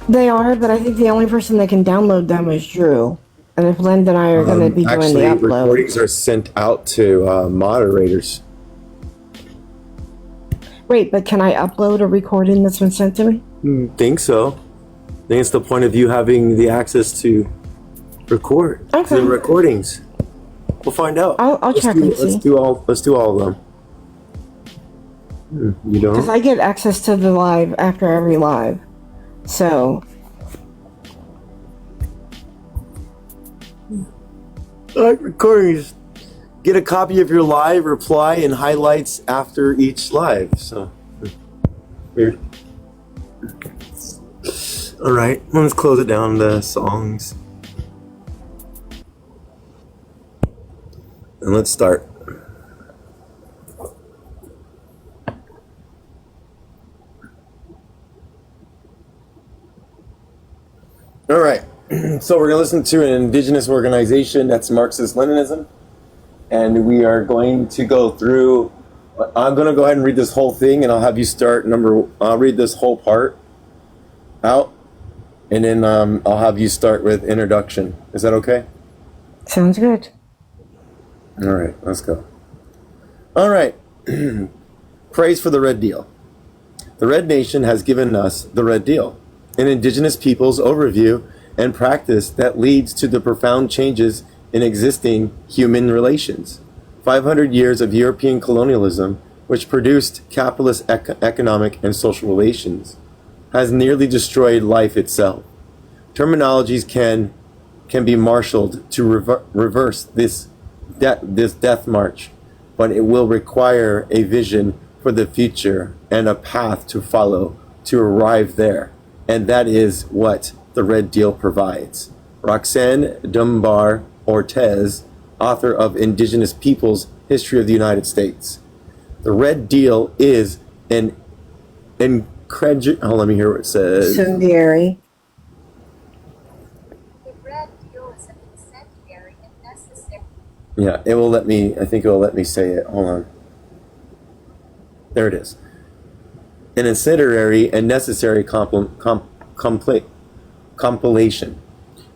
They are, but I think the only person that can download them is Drew. And if Linda and I are going to be doing the Actually, upload. recordings are sent out to moderators. Wait, but can I upload a recording that's been sent to me? Think so. I think it's the point of you having the access to record Okay. the recordings. We'll find out. I'll check and see. Let's do all of them. You Because don't? I get access to the live after every live. So. Recordings. Get a copy of your live reply and highlights after each live. So weird. All right, let's close it down to songs. And let's start. All right, so we're going to listen to an indigenous organization that's Marxist-Leninism. And we are going to go through, I'm going to go ahead and read this whole thing, and I'll have you start I'll read this whole part out, and then I'll have you start with introduction. Is that okay? Sounds good. All right, let's go. All right. Praise for the Red Deal. The Red Nation has given us the Red Deal, an indigenous peoples overview and practice that leads to the profound changes in existing human relations. 500 years of European colonialism, which produced capitalist economic and social relations, has nearly destroyed life itself. Terminologies can be marshaled to reverse this death march, but it will require a vision for the future and a path to follow to arrive there. And that is what the Red Deal provides. Roxanne Dunbar Ortiz, author of Indigenous Peoples, History of the United States. The Red Deal is an let me hear what it says. Incendiary. The Red Deal is an incendiary and necessary. Yeah, I think it will let me say it. Hold on. There it is. An incendiary and necessary compilation.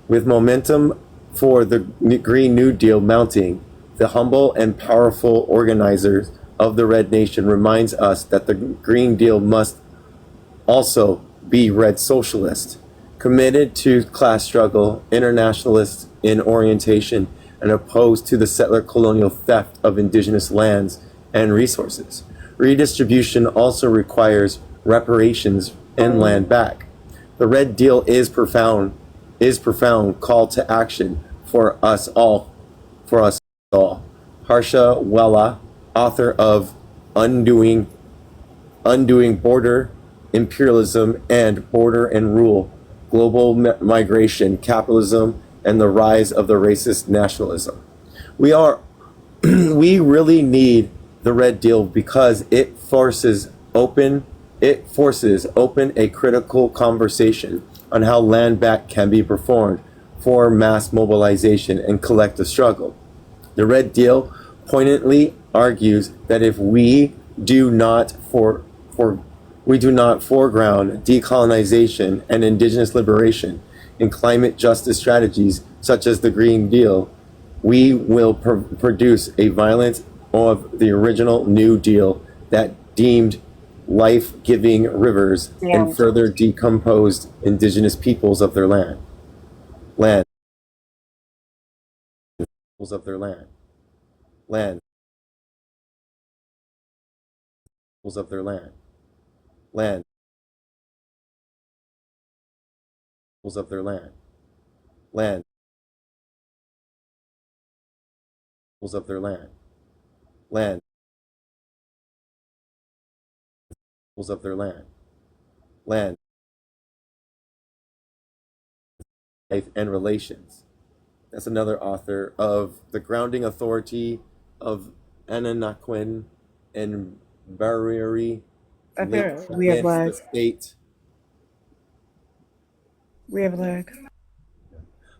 With momentum for the Green New Deal mounting, the humble and powerful organizers of the Red Nation reminds us that the Green Deal must also be red socialist, committed to class struggle, internationalist in orientation, and opposed to the settler colonial theft of indigenous lands and resources. Redistribution also requires reparations and land back. The Red Deal is profound call to action for us all. Harsha Wella, author of Undoing Border Imperialism and Border and Rule, Global Migration, Capitalism, and the Rise of the Racist Nationalism. We really need the Red Deal because it forces open a critical conversation on how land back can be performed for mass mobilization and collective struggle. The Red Deal poignantly argues that if we do not foreground decolonization and indigenous liberation and climate justice strategies such as the Green Deal, we will produce a variant of the original New Deal that deemed life-giving rivers and further decomposed indigenous peoples of their land. Of their land. Land. Of their land. Land. Of their land. Land. Of their land. Land. Of their land. Land. Life and relations. That's another author of The Grounding Authority of Ananaquin and Barrieri. Apparently, we have lag. The state. We have lag.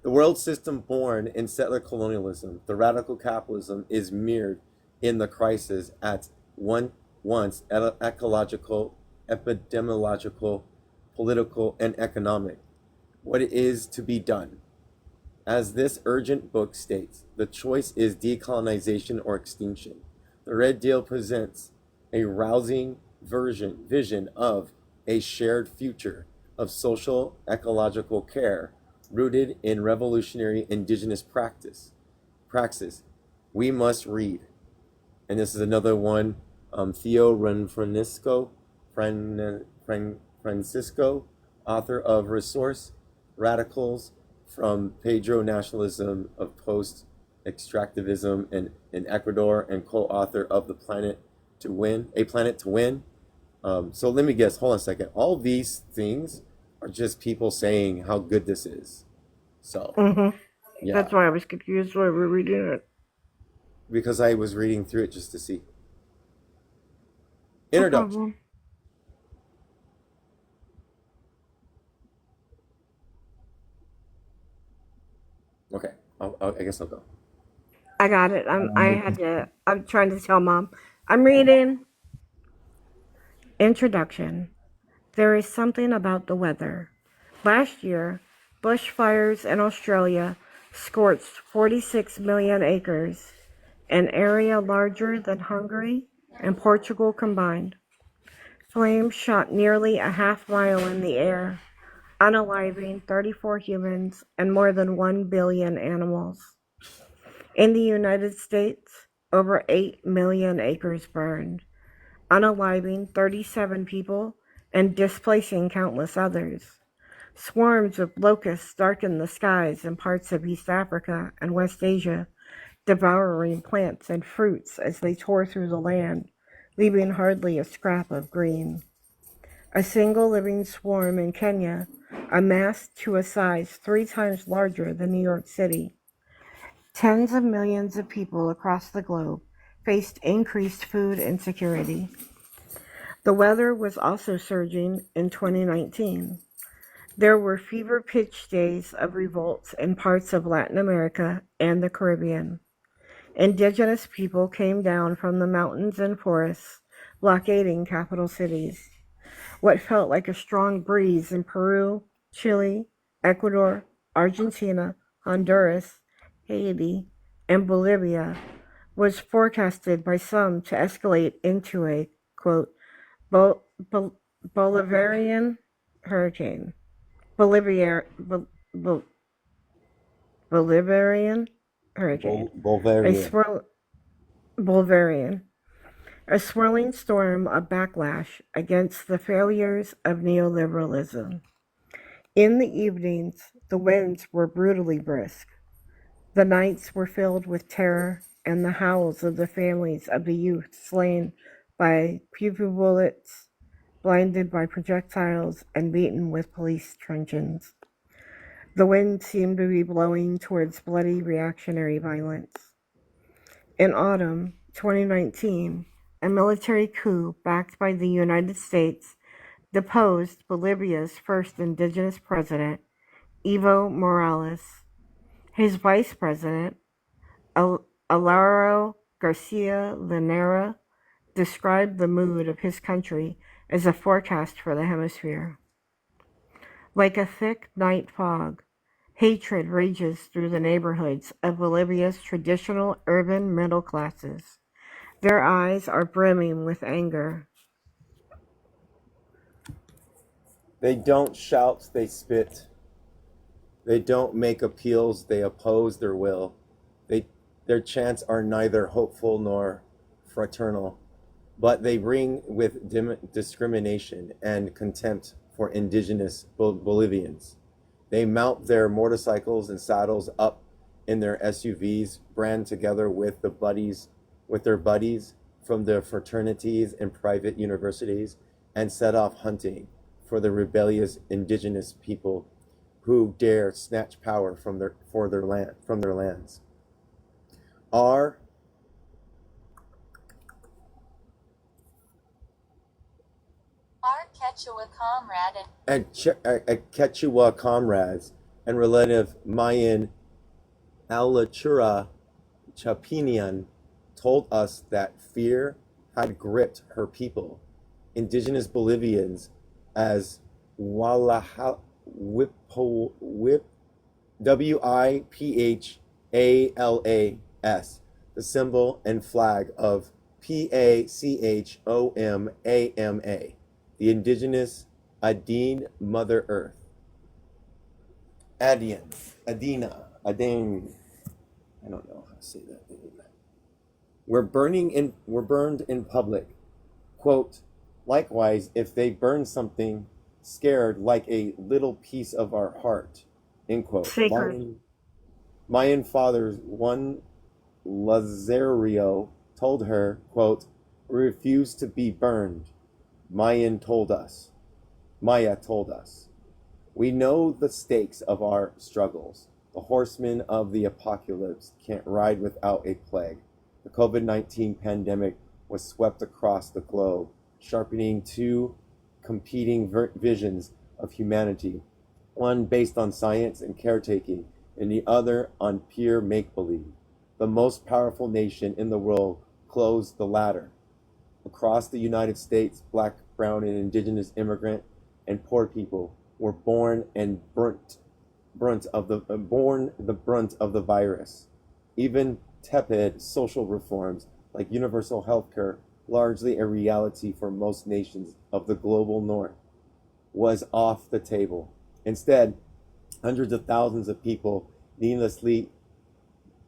The world system born in settler colonialism, the radical capitalism, is mirrored in the crisis at once ecological, epidemiological, political, and economic. What is to be done? As this urgent book states, the choice is decolonization or extinction. The Red Deal presents a rousing vision of a shared future of social ecological care rooted in revolutionary indigenous praxis. We must read. And this is another one, Theo Francisco, author of Resource Radicals from Pedro Nationalism of Post-Extractivism in Ecuador, and co-author of A Planet to Win. So let me guess, hold on a second. All these things are just people saying how good this is. So, yeah, That's why I was confused while we were reading it. because I was reading through it just to see. No Introduction. problem. Okay, I guess I'll go. I got it. I'm trying to tell Mom. I'm reading. Introduction. There is something about the weather. Last year, bushfires in Australia scorched 46 million acres, an area larger than Hungary and Portugal combined. Flames shot nearly a half mile in the air, unaliving 34 humans and more than 1 billion animals. In the United States, over 8 million acres burned, unaliving 37 people and displacing countless others. Swarms of locusts darkened the skies in parts of East Africa and West Asia, devouring plants and fruits as they tore through the land, leaving hardly a scrap of green. A single living swarm in Kenya amassed to a size 3 times larger than New York City. Tens of millions of people across the globe faced increased food insecurity. The weather was also surging in 2019. There were fever-pitched days of revolts in parts of Latin America and the Caribbean. Indigenous people came down from the mountains and forests, blockading capital cities. What felt like a strong breeze in Peru, Chile, Ecuador, Argentina, Honduras, Haiti, and Bolivia was forecasted by some to escalate into a, quote, Bolivarian hurricane. Bolivarian hurricane. Bulgaria. Bolivarian. A swirling storm of backlash against the failures of neoliberalism. In the evenings, the winds were brutally brisk. The nights were filled with terror and the howls of the families of the youth slain by pupil bullets, blinded by projectiles, and beaten with police truncheons. The wind seemed to be blowing towards bloody reactionary violence. In autumn 2019, a military coup backed by the United States deposed Bolivia's first indigenous president, Evo Morales. His vice president, Alvaro Garcia Linera, described the mood of his country as a forecast for the hemisphere. Like a thick night fog, hatred rages through the neighborhoods of Bolivia's traditional urban middle classes. Their eyes are brimming with anger. They don't shout, they spit. They don't make appeals, they oppose their will. Their chants are neither hopeful nor fraternal, but they ring with discrimination and contempt for indigenous Bolivians. They mount their motorcycles and saddles up in their SUVs, brand together with their buddies from their fraternities and private universities, and set off hunting for the rebellious indigenous people who dare snatch power from their lands. Our Quechua comrade Quechua comrades and relative Mayan Alachura Chapinian told us that fear had gripped her people, indigenous Bolivians, as WIPHALAS, the symbol and flag of PACHOMAMA, the indigenous Adine Mother Earth. Adina, Adine. I don't know how to say that name. We're burned in public. Quote, likewise, if they burn something, scared like a little piece of our heart. End quote. Sacred. Mayan fathers, one Lazario told her, quote, we refuse to be burned. Maya told us. We know the stakes of our struggles. The horsemen of the apocalypse can't ride without a plague. The COVID-19 pandemic was swept across the globe, sharpening two competing visions of humanity, one based on science and caretaking, and the other on pure make-believe. The most powerful nation in the world closed the latter. Across the United States, black, brown, and indigenous immigrant and poor people were born the brunt of the virus. Even tepid social reforms like universal health care, largely a reality for most nations of the global north, was off the table. Instead, hundreds of thousands of people needlessly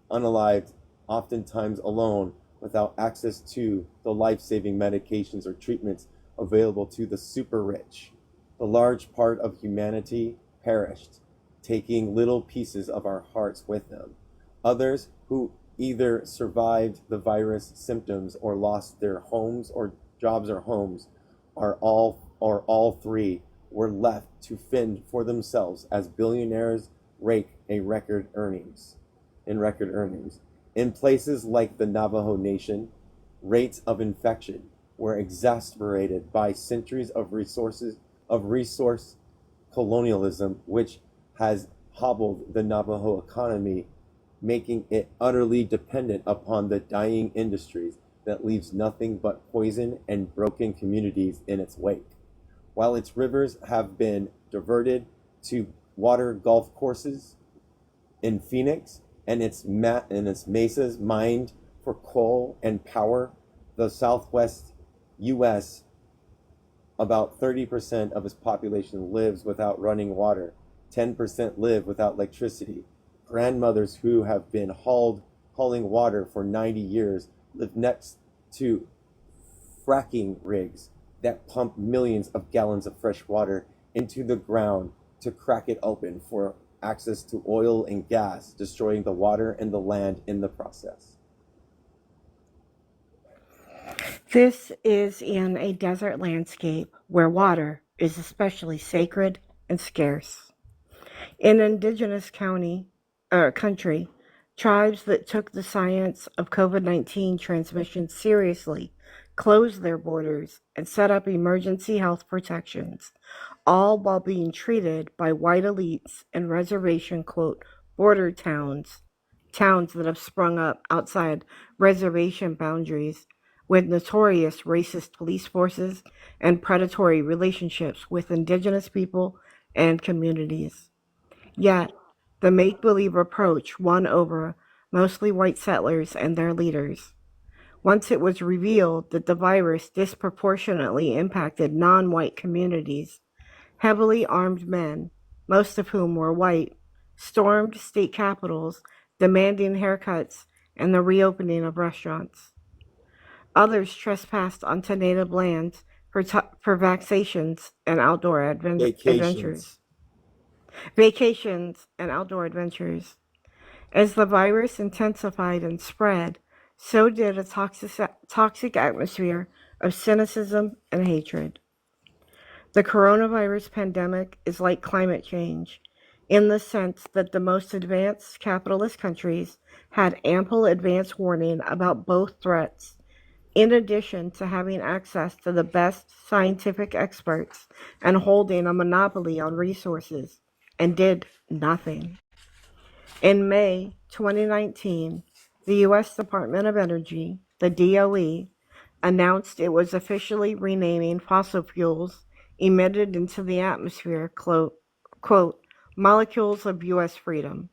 unalived, oftentimes alone, without access to the life-saving medications or treatments available to the super rich. The large part of humanity perished, taking little pieces of our hearts with them. Others who either survived the virus symptoms or lost their homes or jobs or homes, or all three, were left to fend for themselves as billionaires rake in record earnings. In places like the Navajo Nation, rates of infection were exacerbated by centuries of resource colonialism, which has hobbled the Navajo economy, making it utterly dependent upon the dying industries that leaves nothing but poison and broken communities in its wake. While its rivers have been diverted to water golf courses in Phoenix and its mesas mined for coal and power, the Southwest U.S., about 30% of its population lives without running water. 10% live without electricity. Grandmothers who have been hauling water for 90 years live next to fracking rigs that pump millions of gallons of fresh water into the ground to crack it open for access to oil and gas, destroying the water and the land in the process. This is in a desert landscape where water is especially sacred and scarce. In indigenous country, tribes that took the science of COVID-19 transmission seriously closed their borders and set up emergency health protections, all while being treated by white elites and reservation, quote, border towns that have sprung up outside reservation boundaries with notorious racist police forces and predatory relationships with indigenous people and communities. Yet, the make-believe approach won over mostly white settlers and their leaders. Once it was revealed that the virus disproportionately impacted non-white communities, heavily armed men, most of whom were white, stormed state capitals demanding haircuts and the reopening of restaurants. Others trespassed onto native lands for vacations and outdoor adventures. Vacations and outdoor adventures. As the virus intensified and spread, so did a toxic atmosphere of cynicism and hatred. The coronavirus pandemic is like climate change in the sense that the most advanced capitalist countries had ample advance warning about both threats, in addition to having access to the best scientific experts and holding a monopoly on resources, and did nothing. In May 2019, the U.S. Department of Energy, the DOE, announced it was officially renaming fossil fuels emitted into the atmosphere, quote, molecules of U.S. freedom.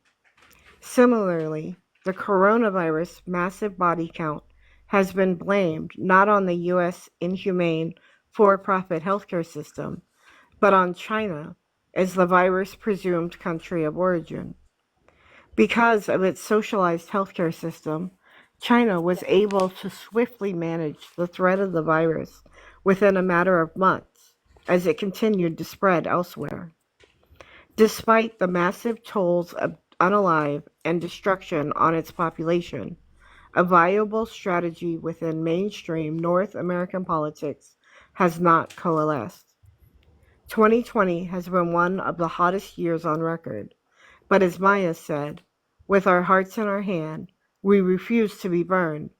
Similarly, the coronavirus massive body count has been blamed not on the U.S. inhumane for-profit healthcare system, but on China as the virus' presumed country of origin. Because of its socialized healthcare system, China was able to swiftly manage the threat of the virus within a matter of months as it continued to spread elsewhere. Despite the massive tolls of unalive and destruction on its population, a viable strategy within mainstream North American politics has not coalesced. 2020 has been one of the hottest years on record, but as Maya said, with our hearts in our hand, we refuse to be burned.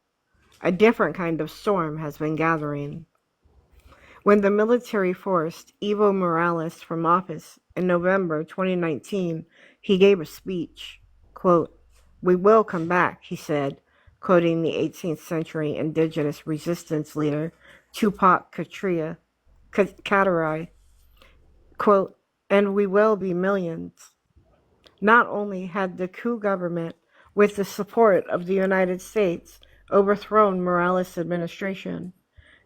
A different kind of storm has been gathering. When the military forced Evo Morales from office in November 2019, he gave a speech. Quote, "We will come back," he said, quoting the 18th century indigenous resistance leader Tupac Katari. Quote, "And we will be millions." Not only had the coup government, with the support of the United States, overthrown Morales' administration,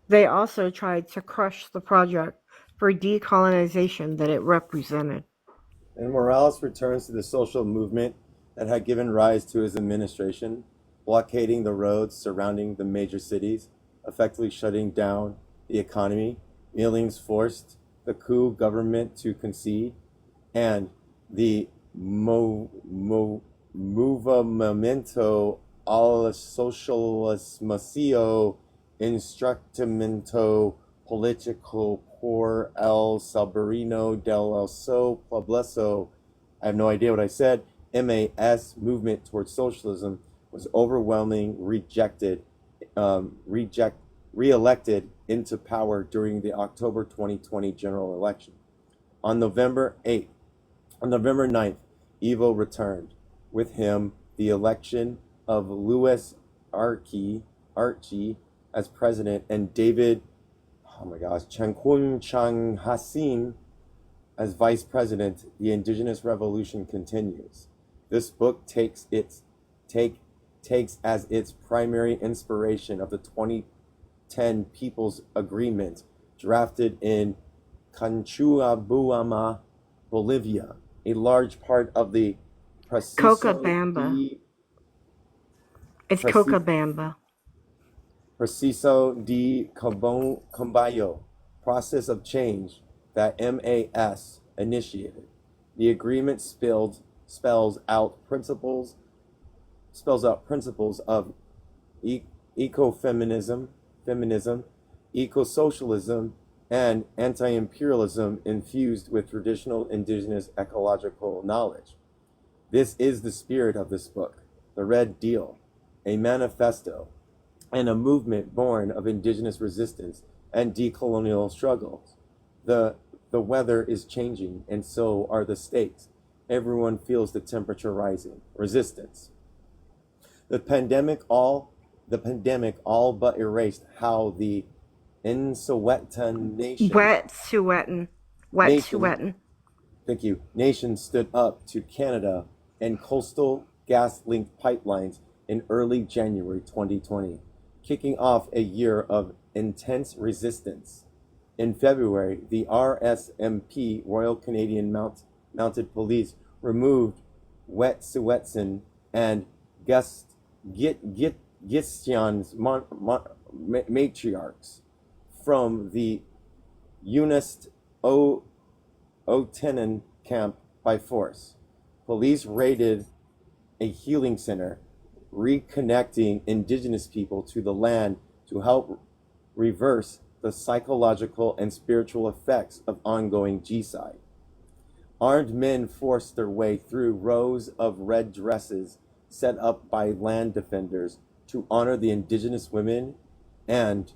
they also tried to crush the project for decolonization that it represented. And Morales returns to the social movement that had given rise to his administration, blockading the roads surrounding the major cities, effectively shutting down the economy. Millings forced the coup government to concede, and the Movimiento al Socialismo Instrumento Politico por el Soberano del Pueblo, I have no idea what I said, MAS, movement towards socialism, was overwhelmingly re-elected into power during the October 2020 general election. On November 9th, Evo returned. With him, the election of Louis Archie as president and David, Chankun Chang Hassin as vice president. The Indigenous revolution continues. This book takes as its primary inspiration of the 2010 People's Agreement drafted in Canchuabuama, Bolivia, a large part of the Cochabamba. It's Cochabamba. Proceso de Cambayo, process of change that MAS initiated. The agreement spells out principles of ecofeminism, eco-socialism, and anti-imperialism infused with traditional indigenous ecological knowledge. This is the spirit of this book, The Red Deal, a manifesto and a movement born of indigenous resistance and decolonial struggles. The weather is changing, and so are the stakes. Everyone feels the temperature rising. Resistance. The pandemic all but erased how the Wet'suwet'en nation stood up to Canada and coastal gas-linked pipelines in early January 2020, kicking off a year of intense resistance. In February, the RSMP, Royal Canadian Mounted Police, removed Wet'suwet'en and Gitxaan's matriarchs from the Unist Otenan camp by force. Police raided a healing center, reconnecting indigenous people to the land to help reverse the psychological and spiritual effects of ongoing genocide. Armed men forced their way through rows of red dresses set up by land defenders to honor the indigenous women and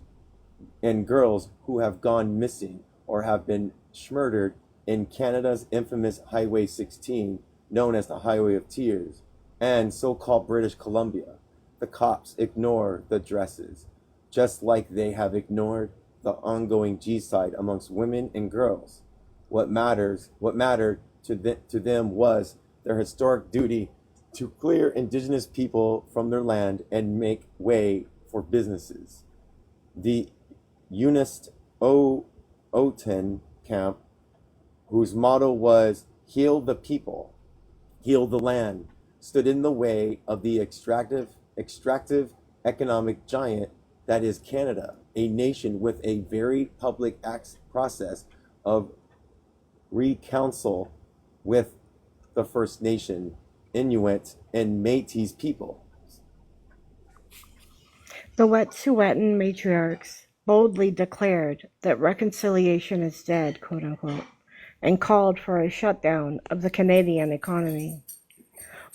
girls who have gone missing or have been murdered in Canada's infamous Highway 16, known as the Highway of Tears, and so-called British Columbia. The cops ignore the dresses, just like they have ignored the ongoing genocide amongst women and girls. What mattered to them was their historic duty to clear indigenous people from their land and make way for businesses. The Unist Oten camp, whose motto was "Heal the people, heal the land," stood in the way of the extractive economic giant that is Canada, a nation with a very public process of reconcile with the First Nation, Inuit, and Métis people. The Wet'suwet'en matriarchs boldly declared that reconciliation is dead, quote unquote, and called for a shutdown of the Canadian economy.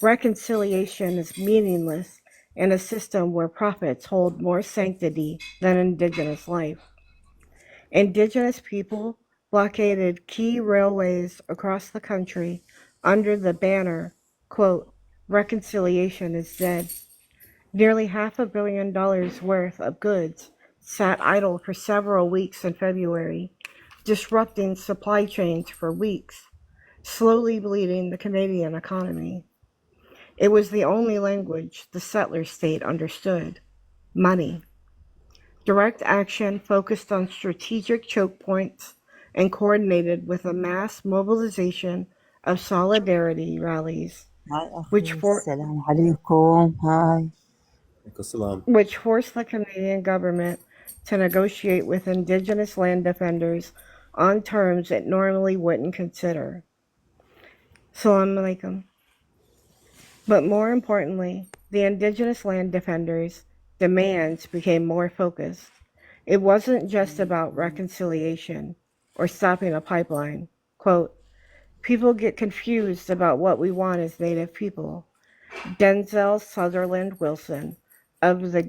Reconciliation is meaningless in a system where profits hold more sanctity than Indigenous life. Indigenous people blockaded key railways across the country under the banner, quote, reconciliation is dead. Nearly $500 million worth of goods sat idle for several weeks in February, disrupting supply chains for weeks, slowly bleeding the Canadian economy. It was the only language the settler state understood: money. Direct action focused on strategic choke points and coordinated with a mass mobilization of solidarity rallies, هاي which, أخي for, السلام عليكم هاي which forced the Canadian government to negotiate with Indigenous land defenders on terms it normally wouldn't consider. Salam alaikum. But more importantly, the Indigenous land defenders' demands became more focused. It wasn't just about reconciliation or stopping a pipeline. Quote, people get confused about what we want as Native people. Denzel Sutherland Wilson of the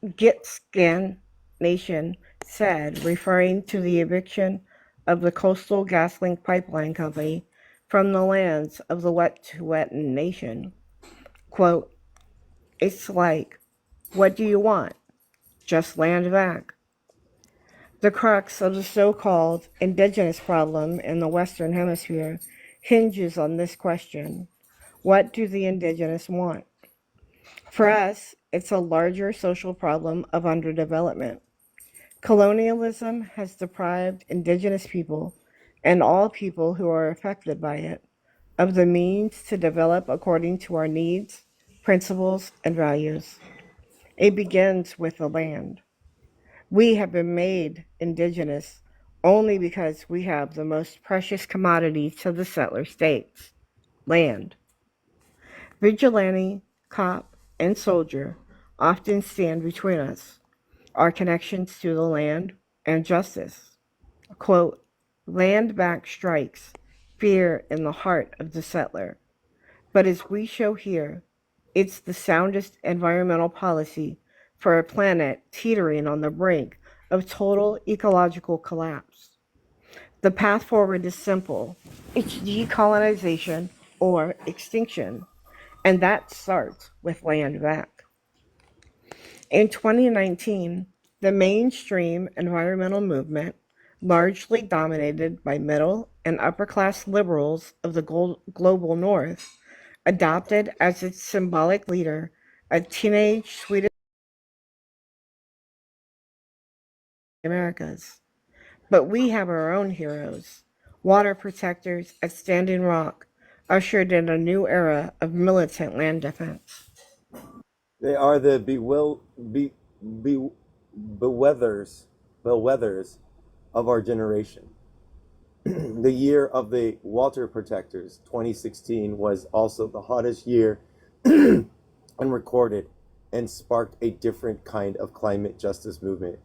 Gitskan Nation said, referring to the eviction of the Coastal GasLink Pipeline Company from the lands of the Wet'suwet'en Nation. Quote, it's like, what do you want? Just land back. The crux of the so-called indigenous problem in the Western Hemisphere hinges on this question. What do the indigenous want? For us, it's a larger social problem of underdevelopment. Colonialism has deprived indigenous people, and all people who are affected by it, of the means to develop according to our needs, principles, and values. It begins with the land. We have been made indigenous only because we have the most precious commodity to the settler states: land. Vigilante, cop, and soldier often stand between us, our connections to the land, and justice. Quote, land back strikes fear in the heart of the settler. But as we show here, it's the soundest environmental policy for a planet teetering on the brink of total ecological collapse. The path forward is simple. It's decolonization or extinction, and that starts with land back. In 2019, the mainstream environmental movement, largely dominated by middle and upper class liberals of the global north, adopted as its symbolic leader a teenage Swedish Americas. But we have our own heroes. Water protectors at Standing Rock ushered in a new era of militant land defense. They are the bellwethers of our generation. The year of the water protectors, 2016, was also the hottest year unrecorded and sparked a different kind of climate justice movement.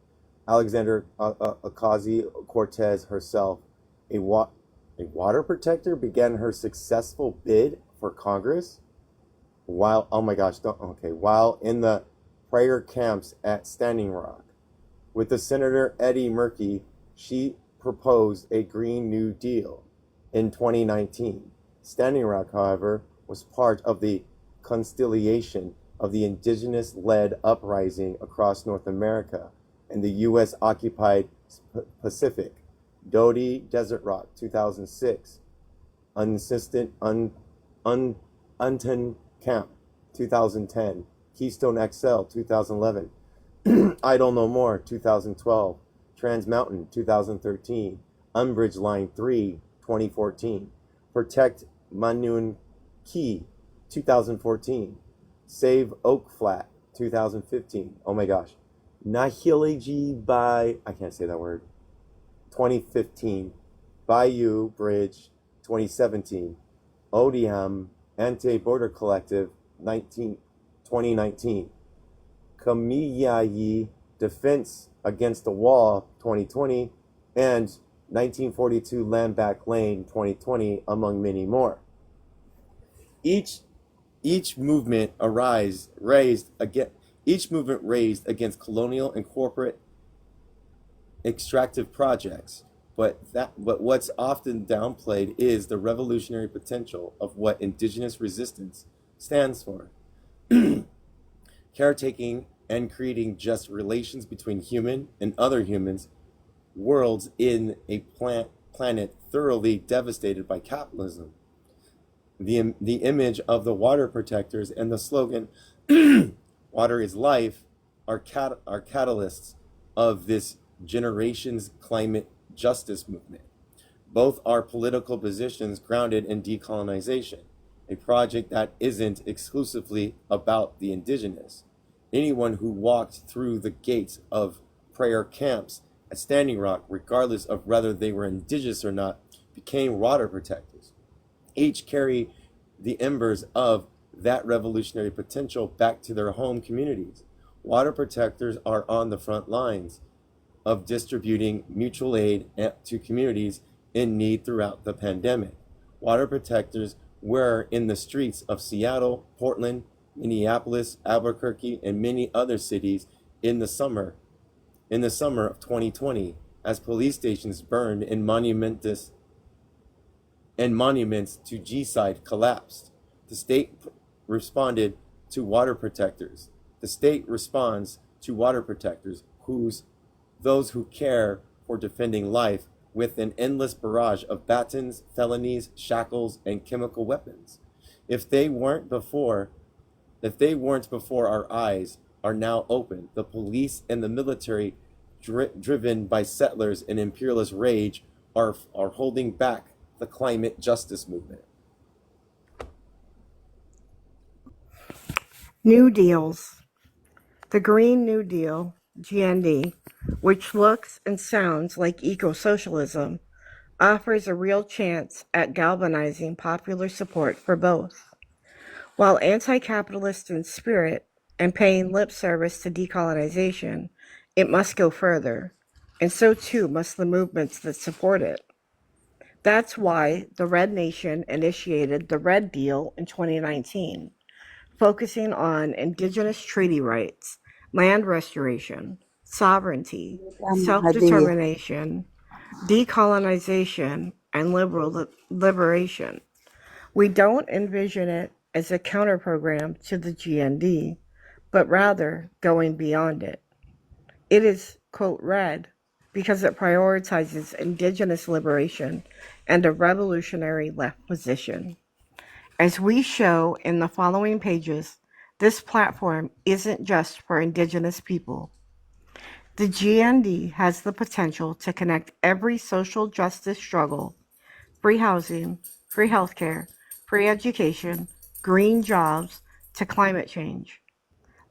Alexandra Ocasio-Cortez herself, a water protector, began her successful bid for Congress while while in the prayer camps at Standing Rock. With the Senator Eddie Murphy, she proposed a Green New Deal in 2019. Standing Rock, however, was part of the constellation of the indigenous-led uprising across North America and the U.S. occupied Pacific. Dodi Desert Rock, 2006. Unten Camp, 2010. Keystone XL, 2011. Idle No More, 2012. Trans Mountain, 2013. Umbridge Line 3, 2014. Protect Manun Key, 2014. Save Oak Flat, 2015. Oh my gosh. Nahiliji by, I can't say that word, 2015. Bayou Bridge, 2017. Odiam Anti-Border Collective, 2019. Kamiyayi Defense Against the Wall, 2020. And 1942 Land Back Lane, 2020, among many more. Each movement raised against colonial and corporate extractive projects, but what's often downplayed is the revolutionary potential of what indigenous resistance stands for. Caretaking and creating just relations between human and other humans, worlds in a planet thoroughly devastated by capitalism. The image of the water protectors and the slogan "Water is life" are catalysts of this generation's climate justice movement. Both are political positions grounded in decolonization, a project that isn't exclusively about the indigenous. Anyone who walked through the gates of prayer camps at Standing Rock, regardless of whether they were indigenous or not, became water protectors. Each carry the embers of that revolutionary potential back to their home communities. Water protectors are on the front lines of distributing mutual aid to communities in need throughout the pandemic. Water protectors were in the streets of Seattle, Portland, Minneapolis, Albuquerque, and many other cities in the summer of 2020 as police stations burned and monuments to G-side collapsed. The state responded to water protectors. The state responds to water protectors, those who care for defending life, with an endless barrage of batons, felonies, shackles, and chemical weapons. If they weren't before our eyes, are now open. The police and the military, driven by settlers and imperialist rage, are holding back the climate justice movement. New Deals. The Green New Deal, GND, which looks and sounds like eco-socialism, offers a real chance at galvanizing popular support for both. While anti-capitalist in spirit and paying lip service to decolonization, it must go further, and so too must the movements that support it. That's why the Red Nation initiated the Red Deal in 2019, focusing on indigenous treaty rights, land restoration, sovereignty, Hadi. self-determination, decolonization, and liberation. We don't envision it as a counter program to the GND, but rather going beyond it. It is, quote, red because it prioritizes indigenous liberation and a revolutionary left position. As we show in the following pages, this platform isn't just for indigenous people. The GND has the potential to connect every social justice struggle, free housing, free healthcare, free education, green jobs, to climate change.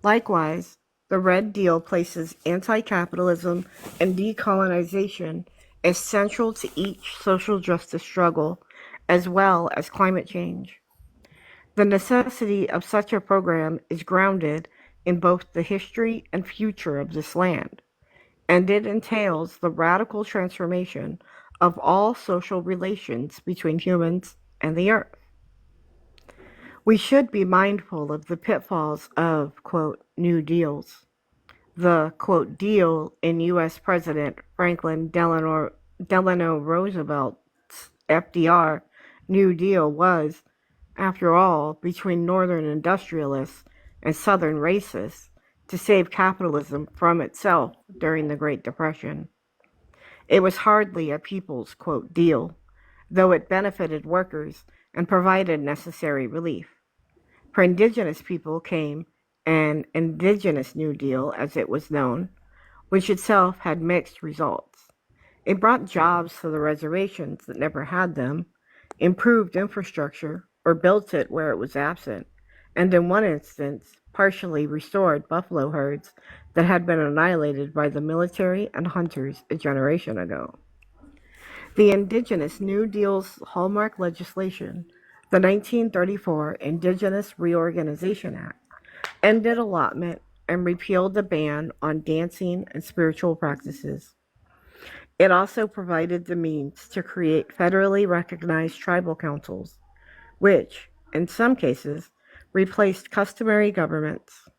Likewise, the Red Deal places anti-capitalism and decolonization as central to each social justice struggle, as well as climate change. The necessity of such a program is grounded in both the history and future of this land, and it entails the radical transformation of all social relations between humans and the earth. We should be mindful of the pitfalls of, quote, New Deals. The, quote, deal in U.S. President Franklin Delano Roosevelt's FDR New Deal was, after all, between Northern industrialists and Southern racists to save capitalism from itself during the Great Depression. It was hardly a people's, quote, deal, though it benefited workers and provided necessary relief. For Indigenous people came an Indigenous New Deal, as it was known, which itself had mixed results. It brought jobs to the reservations that never had them, improved infrastructure, or built it where it was absent, and in one instance, partially restored buffalo herds that had been annihilated by the military and hunters a generation ago. The Indigenous New Deal's hallmark legislation, the 1934 Indigenous Reorganization Act, ended allotment and repealed the ban on dancing and spiritual practices. It also provided the means to create federally recognized tribal councils, which, in some cases, replaced customary governments.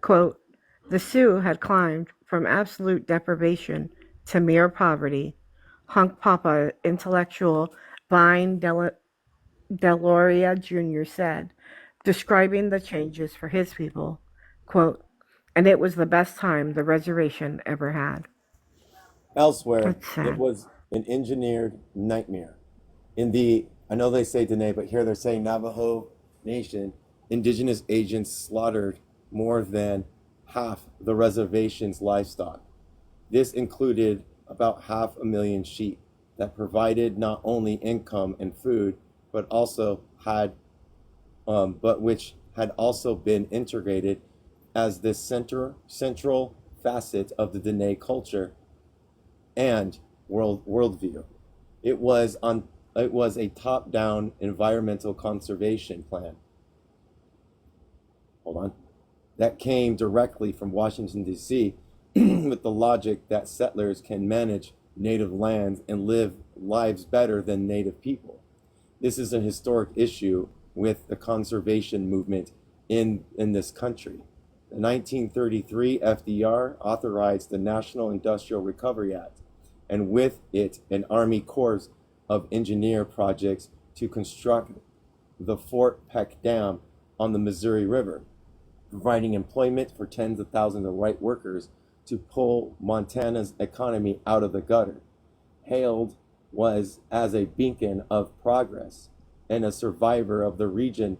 Quote, the Sioux had climbed from absolute deprivation to mere poverty, Hunk Papa intellectual Vine Deloria Jr. said, describing the changes for his people. Quote, and it was the best time the reservation ever had. Elsewhere, That's it sad. was an engineered nightmare. I know they say Dene, but here they're saying Navajo Nation, indigenous agents slaughtered more than half the reservation's livestock. This included about 500,000 sheep that provided not only income and food, but which had also been integrated as the central facet of the Dene culture and worldview. It was a top-down environmental conservation plan. Hold on. That came directly from Washington, D.C., with the logic that settlers can manage native lands and live lives better than native people. This is a historic issue with the conservation movement in this country. The 1933 FDR authorized the National Industrial Recovery Act, and with it an Army Corps of Engineer projects to construct the Fort Peck Dam on the Missouri River, providing employment for tens of thousands of white workers to pull Montana's economy out of the gutter. Hailed was as a beacon of progress and a survivor of the region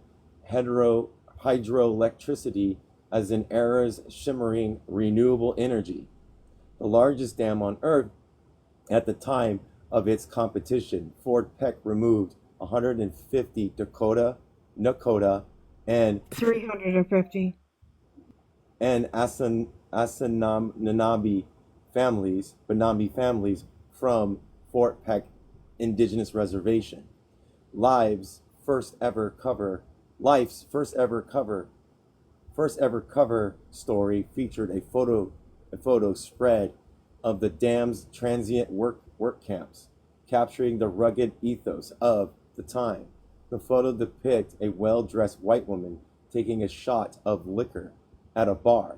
hydroelectricity as an era's shimmering renewable energy. The largest dam on Earth at the time of its competition, Fort Peck removed 150 Nakota, and 350. Asananabe families from Fort Peck Indigenous Reservation. Life's first ever cover story featured a photo spread of the dam's transient work camps, capturing the rugged ethos of the time. The photo depicts a well-dressed white woman taking a shot of liquor at a bar.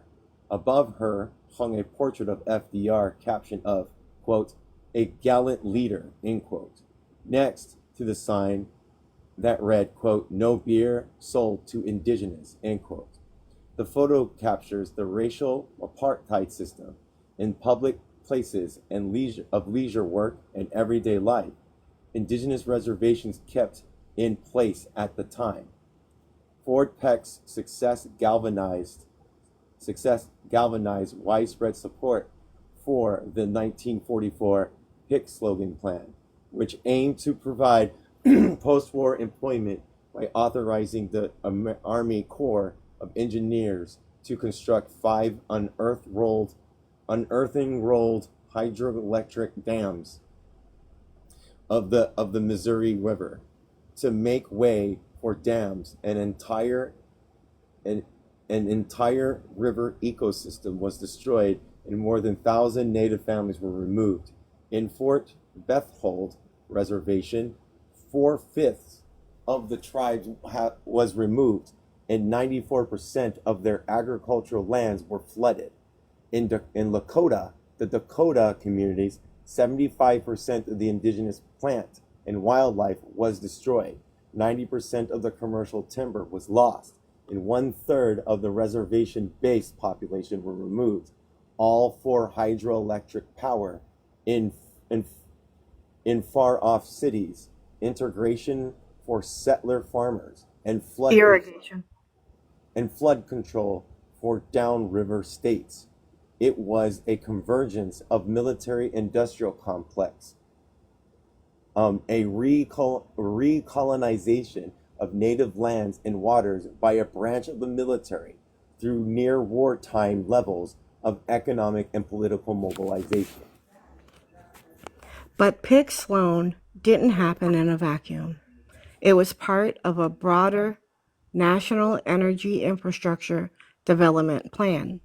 Above her hung a portrait of FDR caption of, quote, a gallant leader, end quote. Next to the sign that read, quote, no beer sold to indigenous, end quote. The photo captures the racial apartheid system in public places and leisure work and everyday life. Indigenous reservations kept in place at the time. Fort Peck's success galvanized widespread support for the 1944 Pick slogan plan, which aimed to provide post-war employment by authorizing the Army Corps of Engineers to construct 5 unearthing rolled hydroelectric dams of the Missouri River to make way for dams. An entire river ecosystem was destroyed and more than 1,000 native families were removed. In Fort Berthold Reservation, 4/5 of the tribes was removed and 94% of their agricultural lands were flooded. In Lakota, the Dakota communities, 75% of the indigenous plant and wildlife was destroyed. 90% of the commercial timber was lost. and 1/3 of the reservation-based population were removed, all for hydroelectric power in, in, in far-off cities, integration for settler farmers, and Irrigation. flood control for downriver states. It was a convergence of military-industrial complex, a recolonization of native lands and waters by a branch of the military through near wartime levels of economic and political mobilization. But Pick Sloan didn't happen in a vacuum. It was part of a broader national energy infrastructure development plan.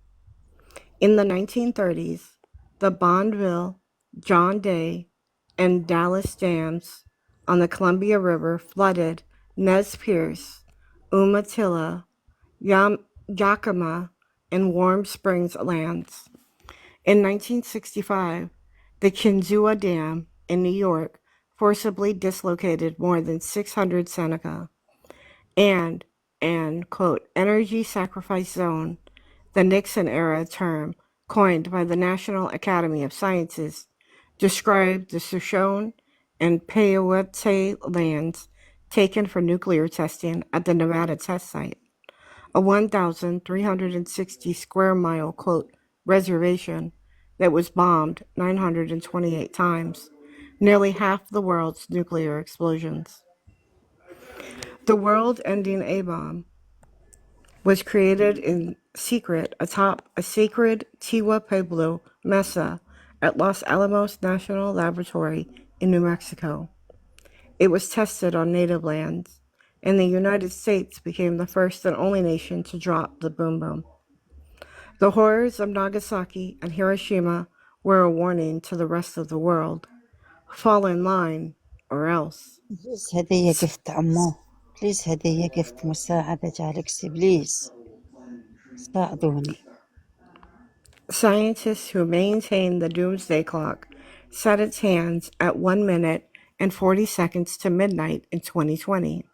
In the 1930s, the Bonneville, John Day, and Dallas dams on the Columbia River flooded Nez Perce, Umatilla, Yakima, and Warm Springs lands. In 1965, the Kinzua Dam in New York forcibly dislocated more than 600 Seneca, and an, quote, energy sacrifice zone, the Nixon-era term coined by the National Academy of Sciences, described the Shoshone and Payawete lands taken for nuclear testing at the Nevada test site, a 1,360 square mile, quote, reservation that was bombed 928 times, nearly half the world's nuclear explosions. The world-ending A-bomb was created in secret atop a sacred Tiwa Pueblo mesa at Los Alamos National Laboratory in New Mexico. It was tested on native lands, and the United States became the first and only nation to drop the boom boom. The horrors of Nagasaki and Hiroshima were a warning to the rest of the world. Fall in line, or else. بليز هدية gift عمو. بليز هدية gift مساعدة جالكسي بليز. ساعدوني. Scientists who maintain the doomsday clock set its hands at 1 minute and 40 seconds to midnight in 2020.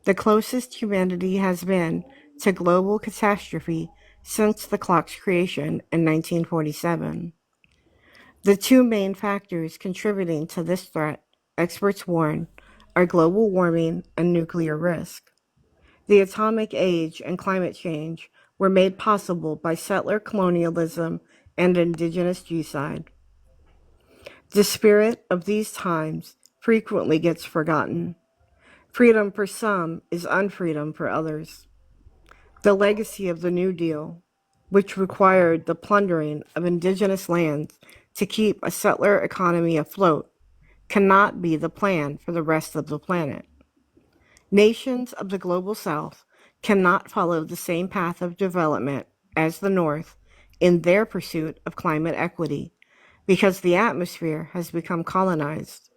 The closest humanity has been to global catastrophe since the clock's creation in 1947. The two main factors contributing to this threat, experts warn, are global warming and nuclear risk. The atomic age and climate change were made possible by settler colonialism and indigenous genocide. The spirit of these times frequently gets forgotten. Freedom for some is unfreedom for others. The legacy of the New Deal, which required the plundering of indigenous lands to keep a settler economy afloat, cannot be the plan for the rest of the planet. Nations of the global South cannot follow the same path of development as the North in their pursuit of climate equity because the atmosphere has become colonized,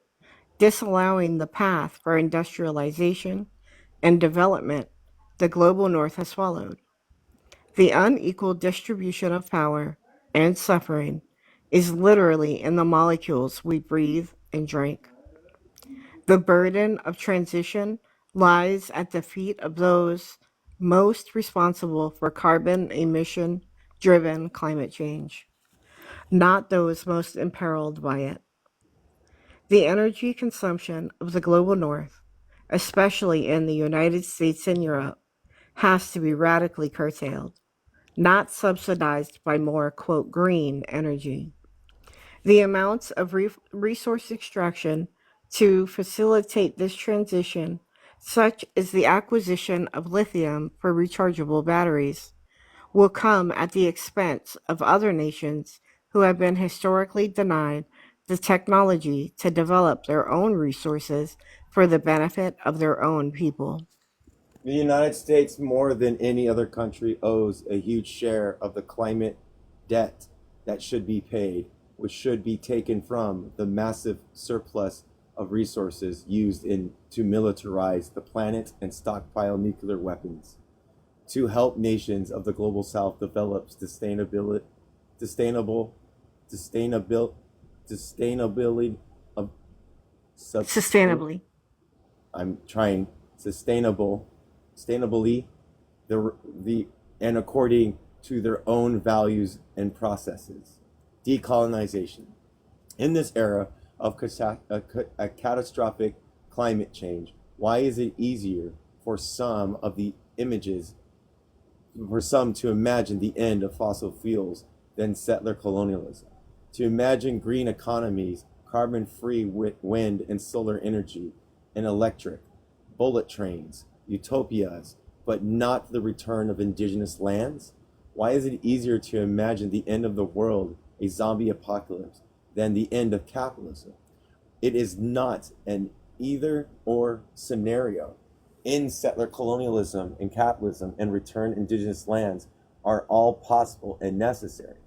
disallowing the path for industrialization and development the global North has followed. The unequal distribution of power and suffering is literally in the molecules we breathe and drink. The burden of transition lies at the feet of those most responsible for carbon emission driven climate change, not those most imperiled by it. The energy consumption of the global north, especially in the United States and Europe, has to be radically curtailed, not subsidized by more, quote, green energy. The amounts of resource extraction to facilitate this transition, such as the acquisition of lithium for rechargeable batteries, will come at the expense of other nations who have been historically denied the technology to develop their own resources for the benefit of their own people. The United States, more than any other country, owes a huge share of the climate debt that should be paid, which should be taken from the massive surplus of resources used to militarize the planet and stockpile nuclear weapons. To help nations of the global South develop sustainability of Sustainably. I'm trying sustainably the and according to their own values and processes. Decolonization. In this era of a catastrophic climate change, why is it easier for some to imagine the end of fossil fuels than settler colonialism? To imagine green economies, carbon-free wind and solar energy, and electric, bullet trains, utopias, but not the return of indigenous lands? Why is it easier to imagine the end of the world, a zombie apocalypse, than the end of capitalism? It is not an either or scenario. In settler colonialism and capitalism and return indigenous lands are all possible and necessary.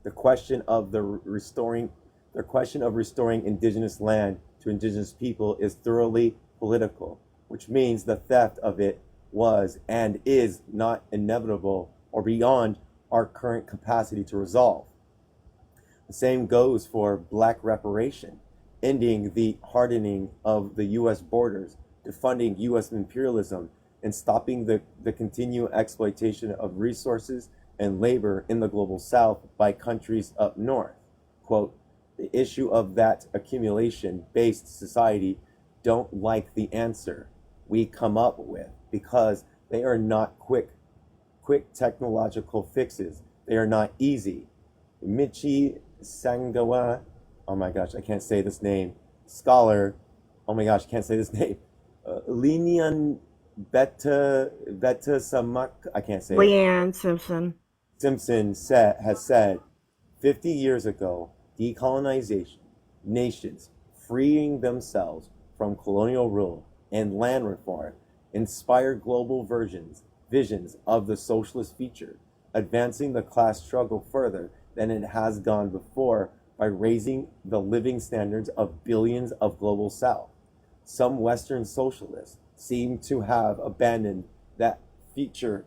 The question of restoring indigenous land to indigenous people is thoroughly political, which means the theft of it was and is not inevitable or beyond our current capacity to resolve. The same goes for black reparation, ending the hardening of the U.S. borders, defunding U.S. imperialism, and stopping the continued exploitation of resources and labor in the global south by countries up north. Quote, the issue of that accumulation-based society don't like the answer we come up with because they are not quick technological fixes. They are not easy. Michi Sangawa, oh my gosh, I can't say this name, scholar, oh my gosh, I can't say this name, Linian Beta Samak, I can't say it. Leanne Simpson. Simpson has said 50 years ago, decolonization, nations freeing themselves from colonial rule and land reform inspired global visions of the socialist future, advancing the class struggle further than it has gone before by raising the living standards of billions of global south. Some Western socialists seem to have abandoned the future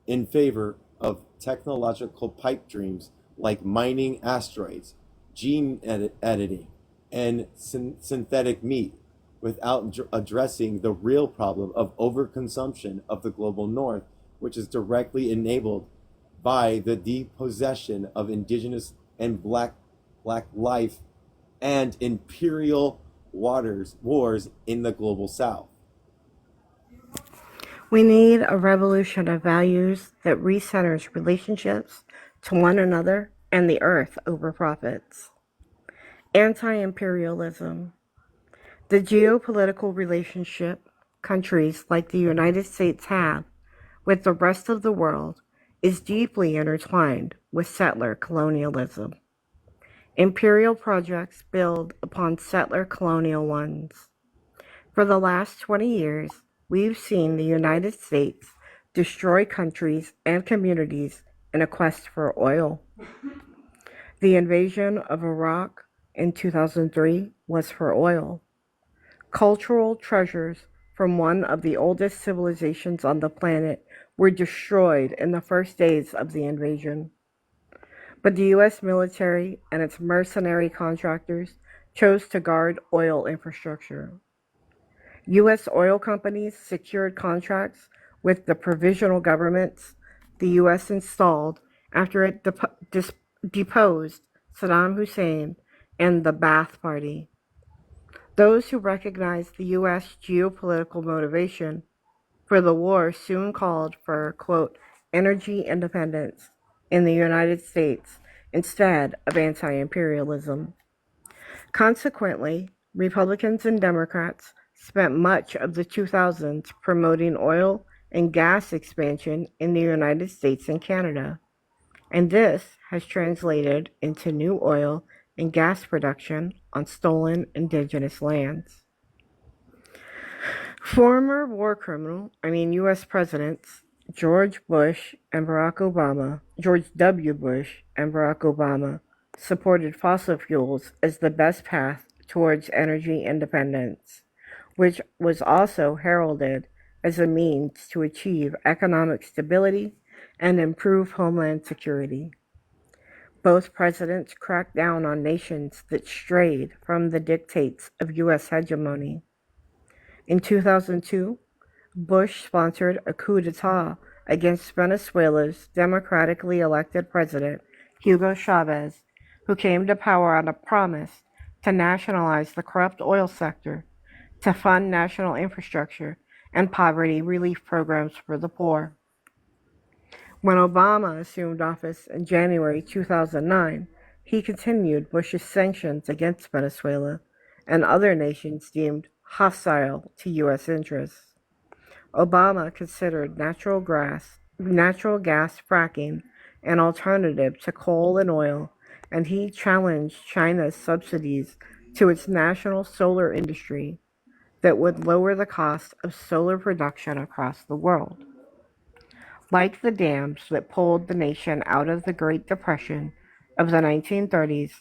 in favor of technological pipe dreams like mining asteroids, gene editing, and synthetic meat, without addressing the real problem of overconsumption of the global north, which is directly enabled by the depossession of indigenous and black life and imperial wars in the global south. We need a revolution of values that recenters relationships to one another and the earth over profits. Anti-imperialism. The geopolitical relationship countries like the United States have with the rest of the world is deeply intertwined with settler colonialism. Imperial projects build upon settler colonial ones. For the last 20 years, we've seen the United States destroy countries and communities in a quest for oil. The invasion of Iraq in 2003 was for oil. Cultural treasures from one of the oldest civilizations on the planet were destroyed in the first days of the invasion. But the U.S. military and its mercenary contractors chose to guard oil infrastructure. U.S. oil companies secured contracts with the provisional governments the U.S. installed after it deposed Saddam Hussein and the Ba'ath Party. Those who recognized the U.S. geopolitical motivation for the war soon called for, quote, energy independence in the United States instead of anti-imperialism. Consequently, Republicans and Democrats spent much of the 2000s promoting oil and gas expansion in the United States and Canada, and this has translated into new oil and gas production on stolen indigenous lands. Former U.S. presidents George W. Bush and Barack Obama supported fossil fuels as the best path towards energy independence, which was also heralded as a means to achieve economic stability and improve homeland security. Both presidents cracked down on nations that strayed from the dictates of U.S. hegemony. In 2002, Bush sponsored a coup d'etat against Venezuela's democratically elected president, Hugo Chavez, who came to power on a promise to nationalize the corrupt oil sector, to fund national infrastructure and poverty relief programs for the poor. When Obama assumed office in January 2009, he continued Bush's sanctions against Venezuela and other nations deemed hostile to U.S. interests. Obama considered natural gas fracking an alternative to coal and oil, and he challenged China's subsidies to its national solar industry that would lower the cost of solar production across the world. Like the dams that pulled the nation out of the Great Depression of the 1930s,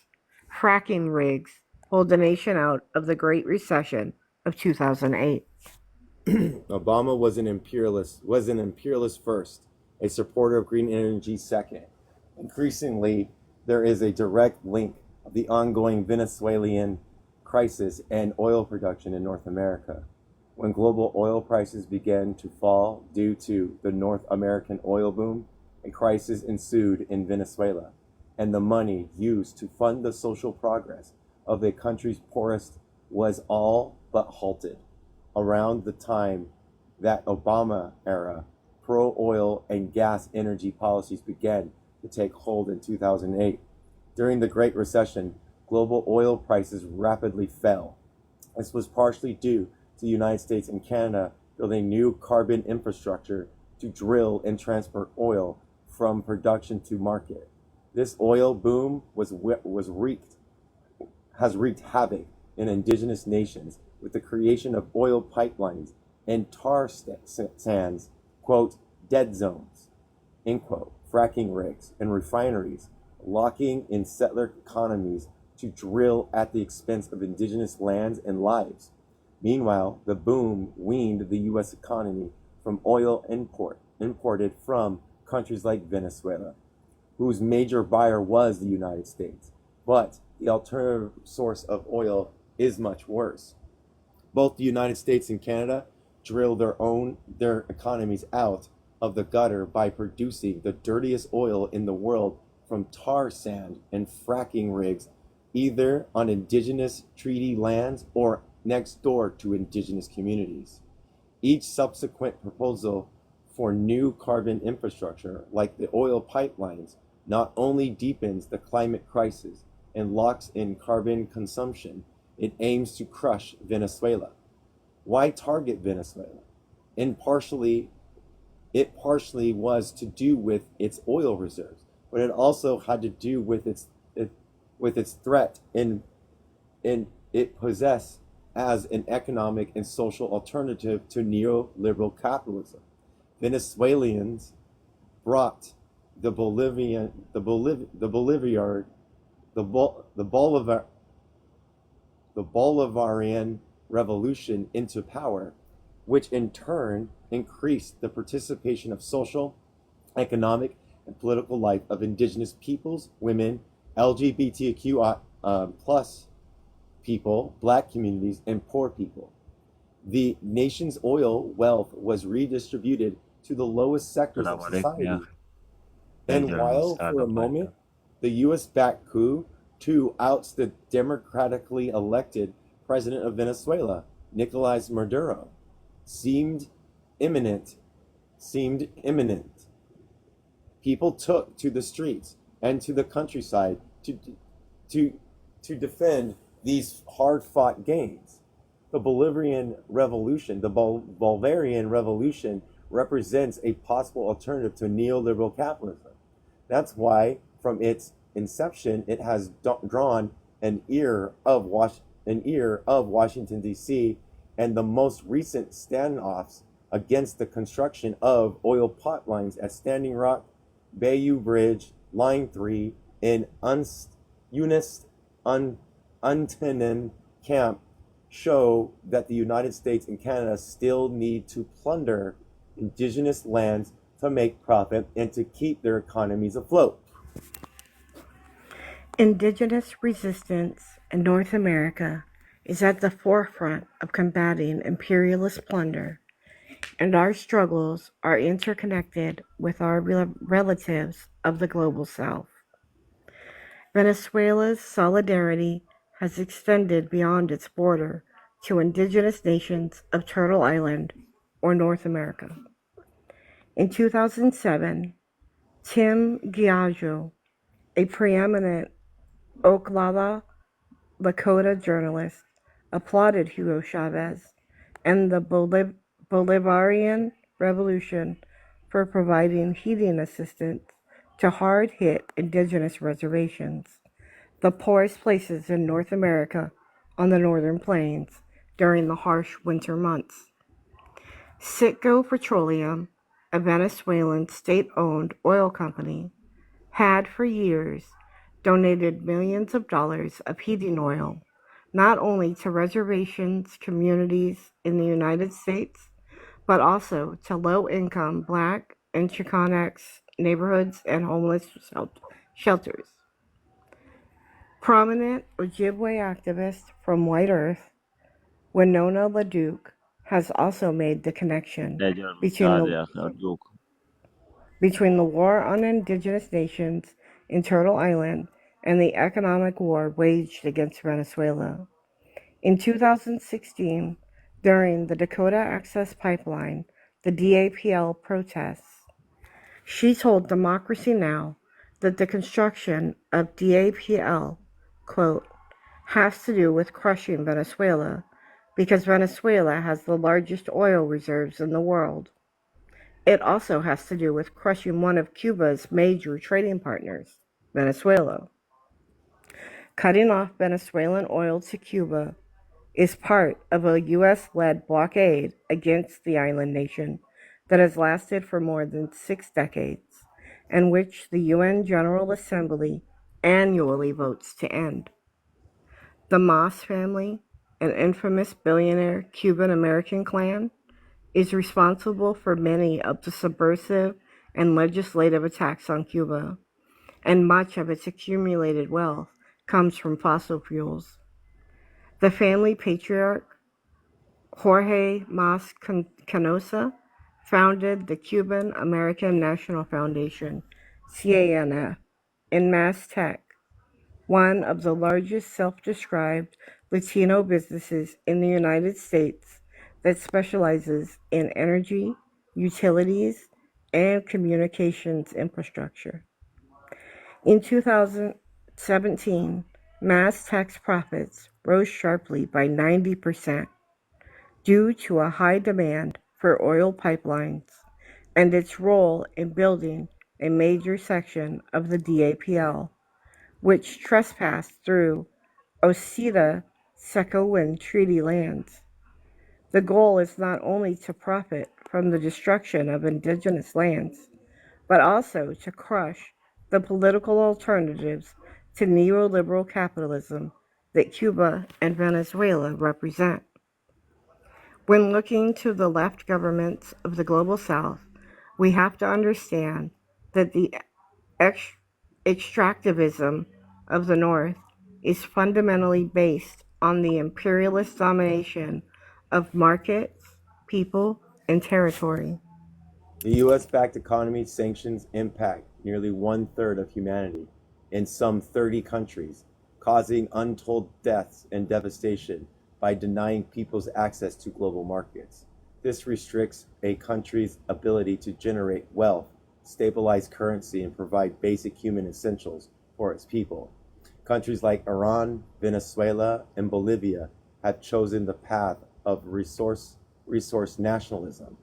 fracking rigs pulled the nation out of the Great Recession of 2008. Obama was an imperialist first, a supporter of green energy second. Increasingly, there is a direct link of the ongoing Venezuelan crisis and oil production in North America. When global oil prices began to fall due to the North American oil boom, a crisis ensued in Venezuela, and the money used to fund the social progress of the country's poorest was all but halted. Around the time that Obama era pro-oil and gas energy policies began to take hold in 2008. During the Great Recession, global oil prices rapidly fell. This was partially due to the United States and Canada building new carbon infrastructure to drill and transport oil from production to market. This oil boom has wreaked havoc in indigenous nations with the creation of oil pipelines and tar sands, quote, dead zones, end quote, fracking rigs and refineries, locking in settler economies to drill at the expense of indigenous lands and lives. Meanwhile, the boom weaned the U.S. economy from oil imported from countries like Venezuela, whose major buyer was the United States. But the alternative source of oil is much worse. Both the United States and Canada drill their economies out of the gutter by producing the dirtiest oil in the world from tar sand and fracking rigs, either on indigenous treaty lands or next door to indigenous communities. Each subsequent proposal for new carbon infrastructure, like the oil pipelines, not only deepens the climate crisis and locks in carbon consumption, it aims to crush Venezuela. Why target Venezuela? It partially was to do with its oil reserves, but it also had to do with its threat in it possessed as an economic and social alternative to neoliberal capitalism. Venezuelans brought the Bolivarian revolution into power, which in turn increased the participation of social, economic, and political life of indigenous peoples, women, LGBTQ plus people, black communities, and poor people. The nation's oil wealth was redistributed to the lowest sectors of society. And while for a moment the US-backed coup to oust the democratically elected president of Venezuela, Nicolas Maduro, seemed imminent, people took to the streets and to the countryside to defend these hard-fought gains. The Bolivarian Revolution represents a possible alternative to neoliberal capitalism. That's why, from its inception, it has drawn an ear of Washington, D.C., and the most recent standoffs against the construction of oil pipelines at Standing Rock, Bayou Bridge, Line 3, and Untenon Camp show that the United States and Canada still need to plunder indigenous lands to make profit and to keep their economies afloat. Indigenous resistance in North America is at the forefront of combating imperialist plunder and our struggles are interconnected with our relatives of the global south. Venezuela's solidarity has extended beyond its border to indigenous nations of Turtle Island or North America. In 2007, Tim Giaggio, a preeminent Oglala Lakota journalist, applauded Hugo Chavez and the Bolivarian Revolution for providing heating assistance to hard-hit indigenous reservations, the poorest places in North America on the northern plains during the harsh winter months. Citgo Petroleum, a Venezuelan state-owned oil company, had for years donated millions of dollars of heating oil not only to reservations communities in the United States, but also to low-income Black and Chicanx neighborhoods and homeless shelters. Prominent Ojibwe activist from White Earth, Winona LaDuke, has also made the connection نجر between المساعدة the يا أخي أرجوك. between the war on indigenous nations in Turtle Island and the economic war waged against Venezuela. In 2016, during the Dakota Access Pipeline, the DAPL protests, she told Democracy Now! That the construction of DAPL, quote, has to do with crushing Venezuela because Venezuela has the largest oil reserves in the world. It also has to do with crushing one of Cuba's major trading partners, Venezuela. Cutting off Venezuelan oil to Cuba is part of a U.S.-led blockade against the island nation that has lasted for more than 6 decades, and which the UN General Assembly annually votes to end. The Moss family, an infamous billionaire Cuban-American clan, is responsible for many of the subversive and legislative attacks on Cuba, and much of its accumulated wealth comes from fossil fuels. The family patriarch, Jorge Mas Canosa, founded the Cuban American National Foundation, CANF, in Mass Tech, one of the largest self-described Latino businesses in the United States that specializes in energy, utilities, and communications infrastructure. In 2017, Mass Tech's profits rose sharply by 90% due to a high demand for oil pipelines and its role in building a major section of the DAPL, which trespassed through Osita-Sakowin Treaty lands. The goal is not only to profit from the destruction of indigenous lands, but also to crush the political alternatives to neoliberal capitalism that Cuba and Venezuela represent. When looking to the left governments of the global south, we have to understand that the extractivism of the North is fundamentally based on the imperialist domination of markets, people, and territory. The US-backed economy sanctions impact nearly 1/3 of humanity in some 30 countries, causing untold deaths and devastation by denying people's access to global markets. This restricts a country's ability to generate wealth, stabilize currency, and provide basic human essentials for its people. Countries like Iran, Venezuela, and Bolivia have chosen the path of resource nationalism.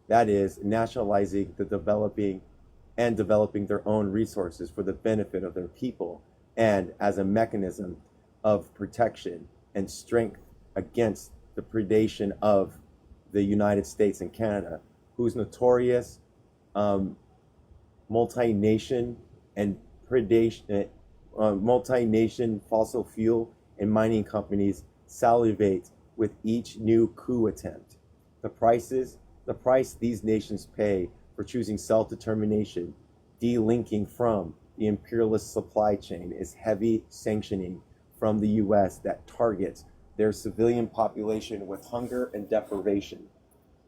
That is, nationalizing the developing their own resources for the benefit of their people and as a mechanism of protection and strength against the predation of the United States and Canada, whose notorious multi-nation and multi-nation fossil fuel and mining companies salivate with each new coup attempt. The price these nations pay for choosing self-determination, delinking from the imperialist supply chain, is heavy sanctioning from the US that targets their civilian population with hunger and deprivation.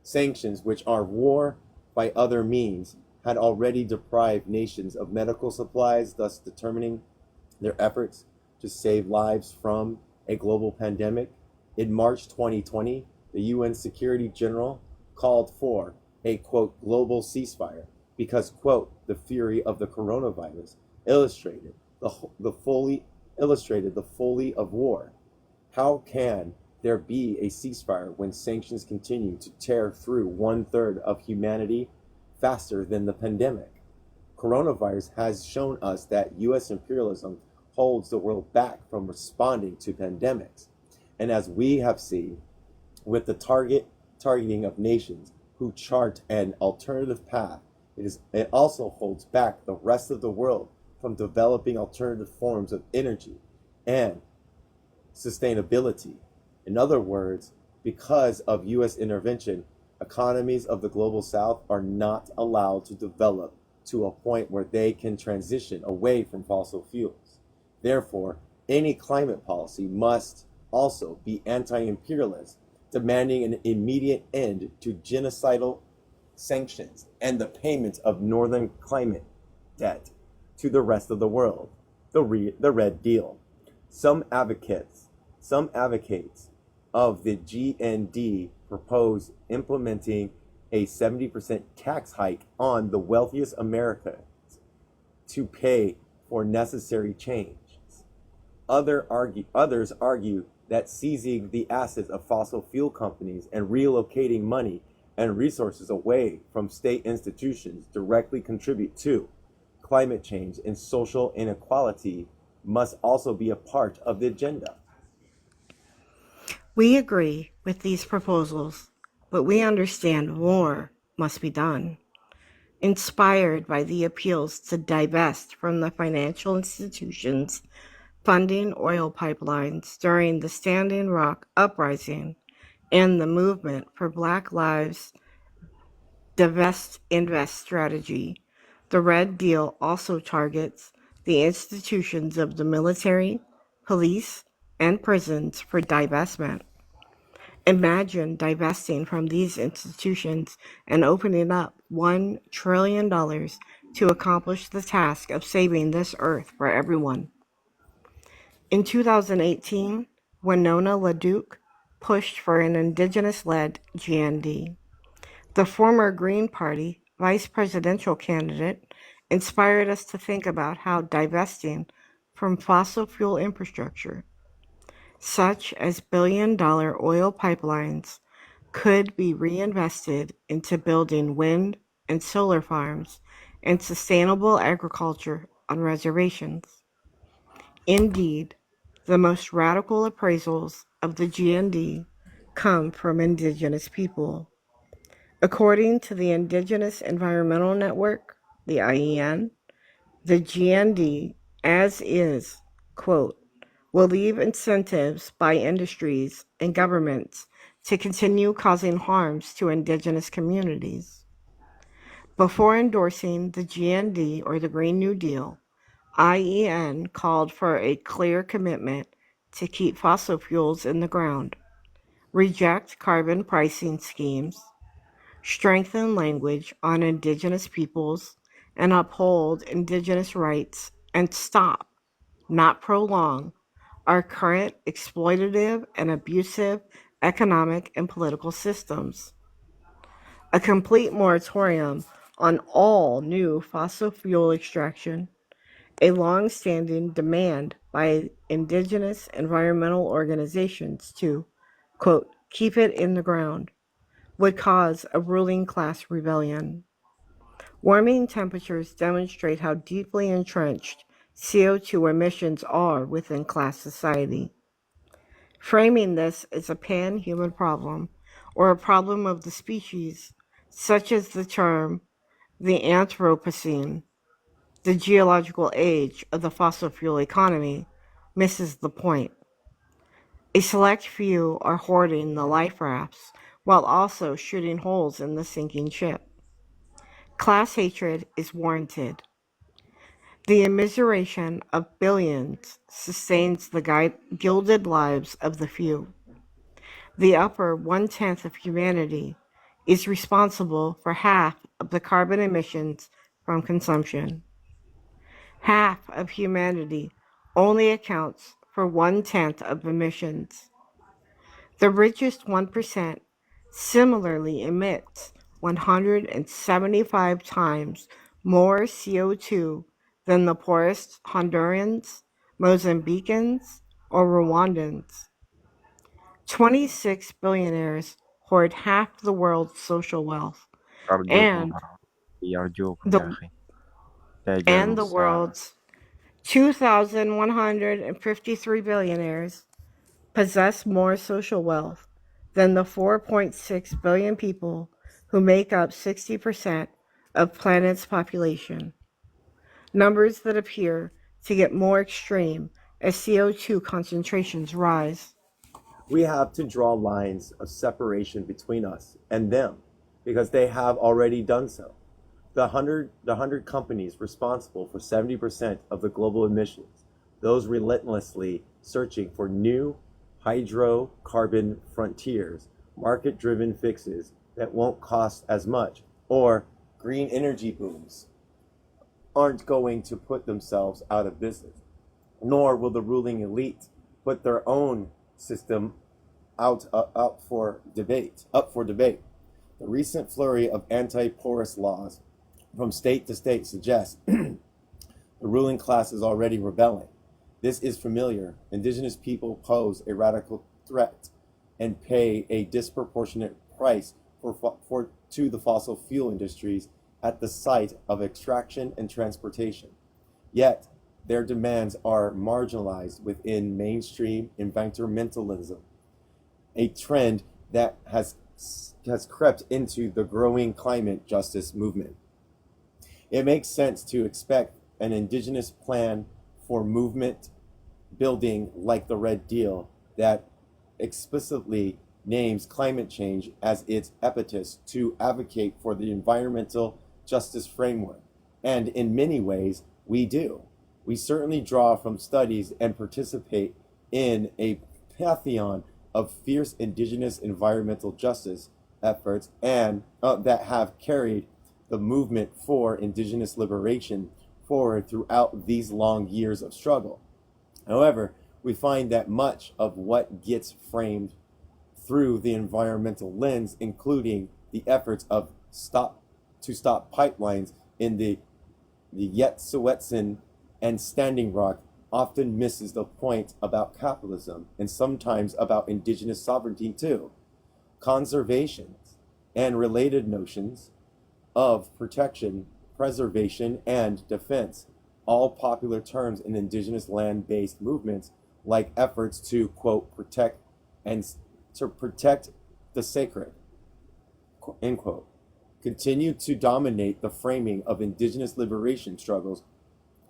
Sanctions, which are war by other means, had already deprived nations of medical supplies, thus determining their efforts to save lives from a global pandemic. In March 2020, the UN Security General called for a, quote, global ceasefire because, quote, the fury of the coronavirus illustrated the folly of war. How can there be a ceasefire when sanctions continue to tear through 1/3 of humanity faster than the pandemic? Coronavirus has shown us that US imperialism holds the world back from responding to pandemics. And as we have seen with the targeting of nations who chart an alternative path, it also holds back the rest of the world from developing alternative forms of energy and sustainability. In other words, because of US intervention, economies of the global south are not allowed to develop to a point where they can transition away from fossil fuels. Therefore, any climate policy must also be anti-imperialist, demanding an immediate end to genocidal sanctions and the payment of northern climate debt to the rest of the world, the Red Deal. Some advocates of the GND propose implementing a 70% tax hike on the wealthiest Americans to pay for necessary change. Others argue that seizing the assets of fossil fuel companies and relocating money and resources away from state institutions directly contribute to climate change and social inequality must also be a part of the agenda. We agree with these proposals, but we understand more must be done. Inspired by the appeals to divest from the financial institutions funding oil pipelines during the Standing Rock Uprising and the movement for Black Lives Divest Invest strategy, the Red Deal also targets the institutions of the military, police, and prisons for divestment. Imagine divesting from these institutions and opening up $1 trillion to accomplish the task of saving this earth for everyone. In 2018, Winona LaDuke pushed for an Indigenous-led GND. The former Green Party vice presidential candidate inspired us to think about how divesting from fossil fuel infrastructure, such as billion-dollar oil pipelines, could be reinvested into building wind and solar farms and sustainable agriculture on reservations. Indeed, the most radical appraisals of the GND come from Indigenous people. According to the Indigenous Environmental Network, the IEN, the GND, as is, quote, will leave incentives by industries and governments to continue causing harms to Indigenous communities. Before endorsing the GND or the Green New Deal, IEN called for a clear commitment to keep fossil fuels in the ground, reject carbon pricing schemes, strengthen language on Indigenous peoples, and uphold Indigenous rights, and stop, not prolong, our current exploitative and abusive economic and political systems. A complete moratorium on all new fossil fuel extraction, a long-standing demand by Indigenous environmental organizations to, quote, keep it in the ground, would cause a ruling class rebellion. Warming temperatures demonstrate how deeply entrenched CO2 emissions are within class society. Framing this as a pan-human problem or a problem of the species, such as the term the Anthropocene, the geological age of the fossil fuel economy, misses the point. A select few are hoarding the life rafts while also shooting holes in the sinking ship. Class hatred is warranted. The immiseration of billions sustains the gilded lives of the few. The upper 1/10 of humanity is responsible for half of the carbon emissions from consumption. Half of humanity only accounts for 1/10 of emissions. The richest 1% similarly emits 175 times more CO2 than the poorest Hondurans, Mozambicans, or Rwandans. 26 billionaires hoard half the world's social wealth, أرجوكم and أرجوكم يا the أخي تاجروا بالساعة. world's 2,153 billionaires possess more social wealth than the 4.6 billion people who make up 60% of planet's population. Numbers that appear to get more extreme as CO2 concentrations rise. We have to draw lines of separation between us and them because they have already done so. The 100 companies responsible for 70% of the global emissions, those relentlessly searching for new hydrocarbon frontiers, market-driven fixes that won't cost as much, or green energy booms, aren't going to put themselves out of business, nor will the ruling elite put their own system up for debate. The recent flurry of anti-porous laws from state to state suggests the ruling class is already rebelling. This is familiar. Indigenous people pose a radical threat and pay a disproportionate price to the fossil fuel industries at the site of extraction and transportation. Yet, their demands are marginalized within mainstream environmentalism, a trend that has crept into the growing climate justice movement. It makes sense to expect an indigenous plan for movement building like the Red Deal that explicitly names climate change as its impetus to advocate for the environmental justice framework. And in many ways, we do. We certainly draw from studies and participate in a pantheon of fierce indigenous environmental justice efforts and that have carried the movement for indigenous liberation forward throughout these long years of struggle. However, we find that much of what gets framed through the environmental lens, including the efforts of stop pipelines in the Yetsuwetsun and Standing Rock, often misses the point about capitalism and sometimes about indigenous sovereignty too. Conservation and related notions of protection, preservation, and defense, all popular terms in indigenous land-based movements, like efforts to, quote, protect the sacred, end quote, continue to dominate the framing of indigenous liberation struggles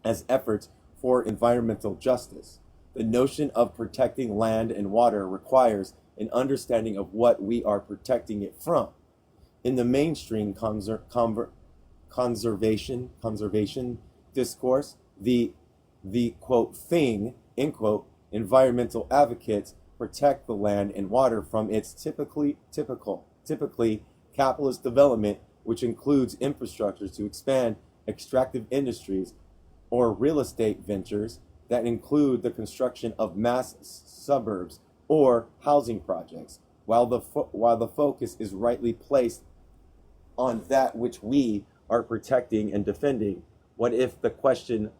as efforts for environmental justice. The notion of protecting land and water requires an understanding of what we are protecting it from. In the mainstream conservation discourse, the quote thing, end quote, environmental advocates protect the land and water from its typically capitalist development, which includes infrastructures to expand extractive industries or real estate ventures that include the construction of mass suburbs or housing projects, while the focus is rightly placed on that which we are protecting and defending. What if the question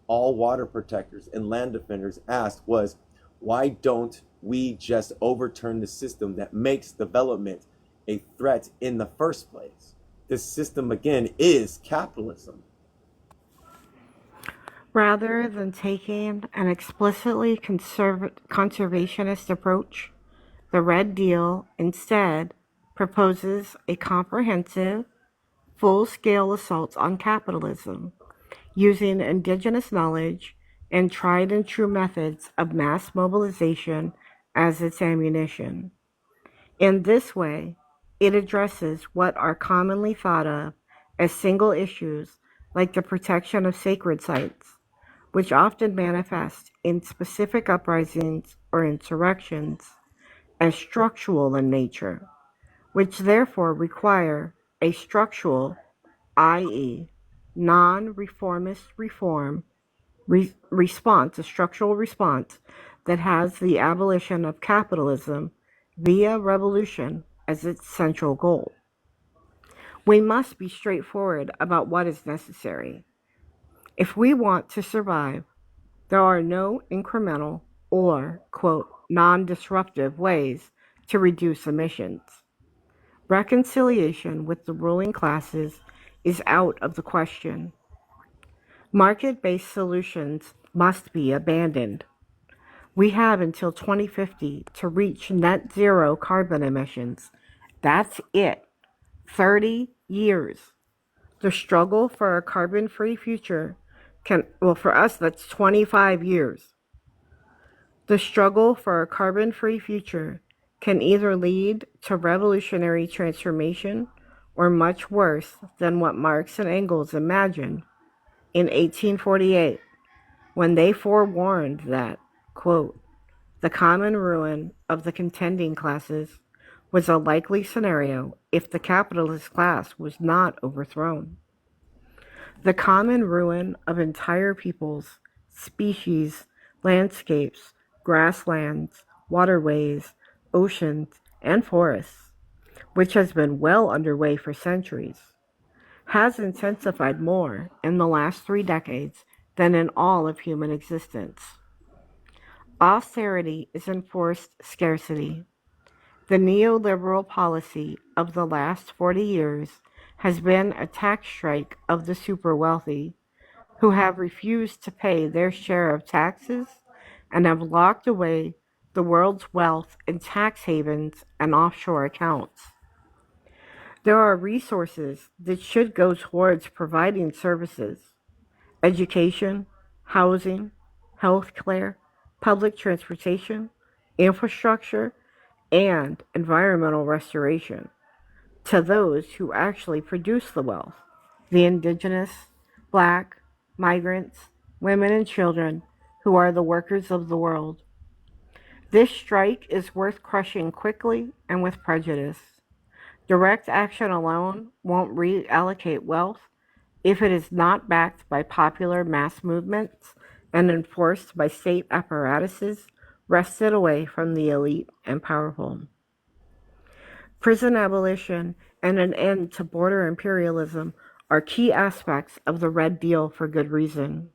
all water protectors and land defenders asked was, why don't we just overturn the system that makes development a threat in the first place? This system, again, is capitalism. Rather than taking an explicitly conservationist approach, the Red Deal instead proposes a comprehensive, full-scale assault on capitalism, using indigenous knowledge and tried and true methods of mass mobilization as its ammunition. In this way, it addresses what are commonly thought of as single issues like the protection of sacred sites, which often manifest in specific uprisings or insurrections, as structural in nature, which therefore require a structural, i.e., non-reformist response, a structural response that has the abolition of capitalism via revolution as its central goal. We must be straightforward about what is necessary. If we want to survive, there are no incremental or, quote, non-disruptive ways to reduce emissions. Reconciliation with the ruling classes is out of the question. Market-based solutions must be abandoned. We have until 2050 to reach net zero carbon emissions. That's it. 30 years. The struggle for a carbon-free future for us, that's 25 years. The struggle for a carbon-free future can either lead to revolutionary transformation or much worse than what Marx and Engels imagined in 1848 when they forewarned that, quote, the common ruin of the contending classes was a likely scenario if the capitalist class was not overthrown. The common ruin of entire peoples, species, landscapes, grasslands, waterways, oceans, and forests, which has been well underway for centuries, has intensified more in the last 3 decades than in all of human existence. Austerity is enforced scarcity. The neoliberal policy of the last 40 years has been a tax strike of the super wealthy, who have refused to pay their share of taxes and have locked away the world's wealth in tax havens and offshore accounts. There are resources that should go towards providing services: education, housing, healthcare, public transportation, infrastructure, and environmental restoration, to those who actually produce the wealth: the indigenous, black, migrants, women, and children who are the workers of the world. This strike is worth crushing quickly and with prejudice. Direct action alone won't reallocate wealth if it is not backed by popular mass movements and enforced by state apparatuses wrested away from the elite and powerful. Prison abolition and an end to border imperialism are key aspects of the Red Deal for good reason.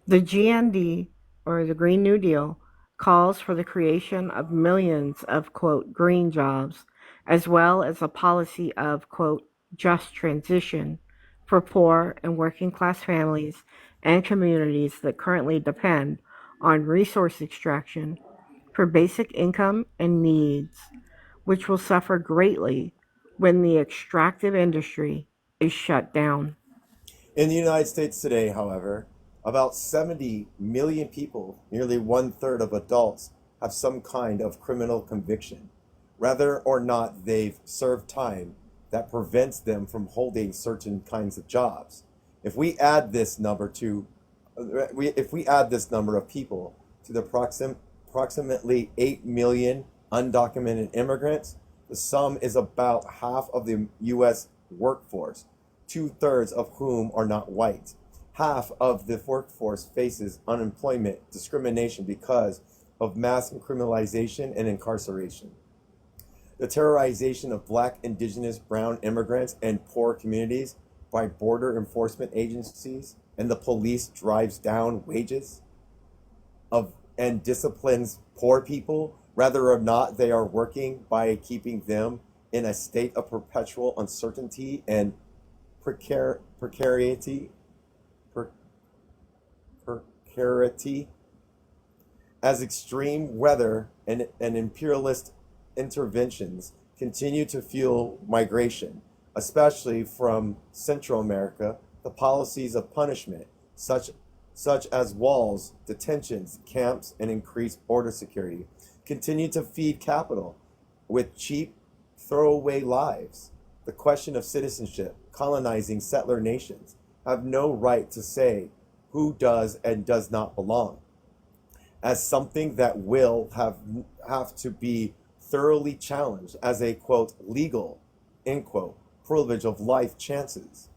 The GND, or the Green New Deal, calls for the creation of millions of, quote, green jobs, as well as a policy of, quote, just transition for poor and working class families and communities that currently depend on resource extraction for basic income and needs, which will suffer greatly when the extractive industry is shut down. In the United States today, however, about 70 million people, nearly 1/3 of adults, have some kind of criminal conviction, whether or not they've served time that prevents them from holding certain kinds of jobs. If we add this number of people to the approximately 8 million undocumented immigrants, the sum is about half of the U.S. workforce, 2/3 of whom are not white. Half of the workforce faces unemployment discrimination because of mass criminalization and incarceration. The terrorization of black, indigenous, brown immigrants and poor communities by border enforcement agencies and the police drives down wages and disciplines poor people, whether or not they are working, by keeping them in a state of perpetual uncertainty and precarity. As extreme weather and imperialist interventions continue to fuel migration, especially from Central America, the policies of punishment, such as walls, detentions, camps, and increased border security, continue to feed capital with cheap, throwaway lives. The question of citizenship, colonizing settler nations, have no right to say who does and does not belong, as something that will have to be thoroughly challenged as a, quote, legal, end quote, privilege of life chances.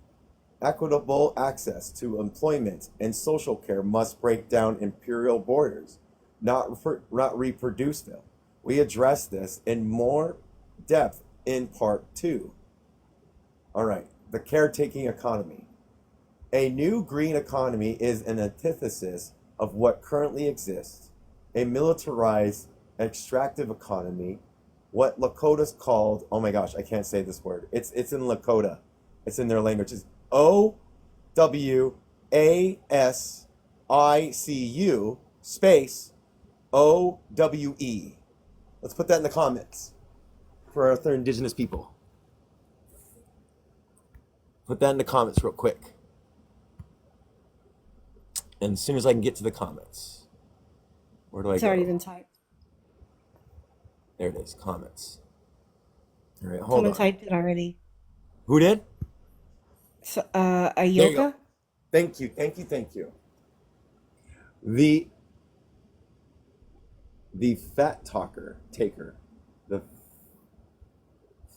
Equitable access to employment and social care must break down imperial borders, not reproduce them. We address this in more depth in part 2. All right, the caretaking economy. A new green economy is an antithesis of what currently exists. A militarized, extractive economy, what Lakota's called, oh my gosh, I can't say this word. It's in Lakota. It's in their language. It's OWASICU space OWE. Let's put that in the comments for our other indigenous people. Put that in the comments real quick. And as soon as I can get to the comments, where do I It's go? already been typed. There it is, comments. All right, hold Someone on. typed it already. Who did? So, There you go. Ayoka? Thank you. The fat taker, the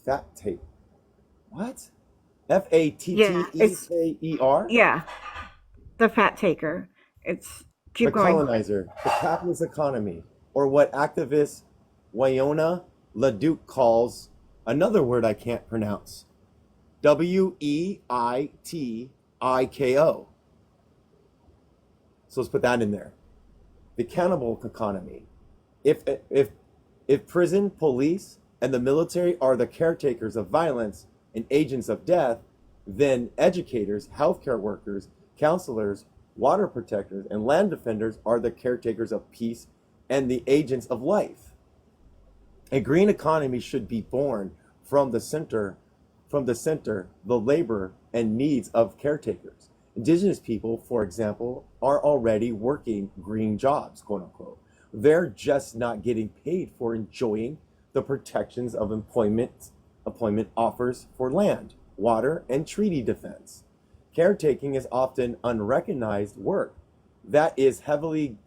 fat take. What? FATTEKER? Yeah, the fat taker. It's The keep going. colonizer, the capitalist economy, or what activist Wayona LaDuke calls another word I can't pronounce. WEITIKO. So let's put that in there. The cannibal economy. If prison, police, and the military are the caretakers of violence and agents of death, then educators, healthcare workers, counselors, water protectors, and land defenders are the caretakers of peace and the agents of life. A green economy should be born from the center, the labor and needs of caretakers. Indigenous people, for example, are already working green jobs, quote unquote. They're just not getting paid for enjoying the protections of employment offers for land, water, and treaty defense. Caretaking is often unrecognized work that is heavily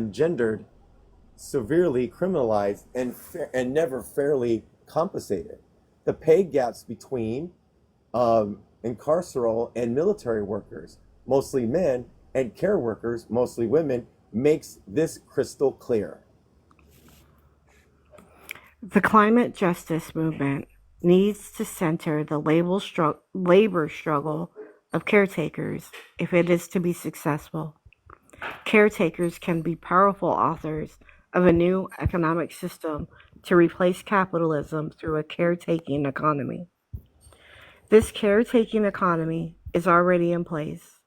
gendered, severely criminalized, and never fairly compensated. The pay gaps between incarceral and military workers, mostly men, and care workers, mostly women, makes this crystal clear. The climate justice movement needs to center the labor struggle of caretakers if it is to be successful. Caretakers can be powerful authors of a new economic system to replace capitalism through a caretaking economy. This caretaking economy is already in place.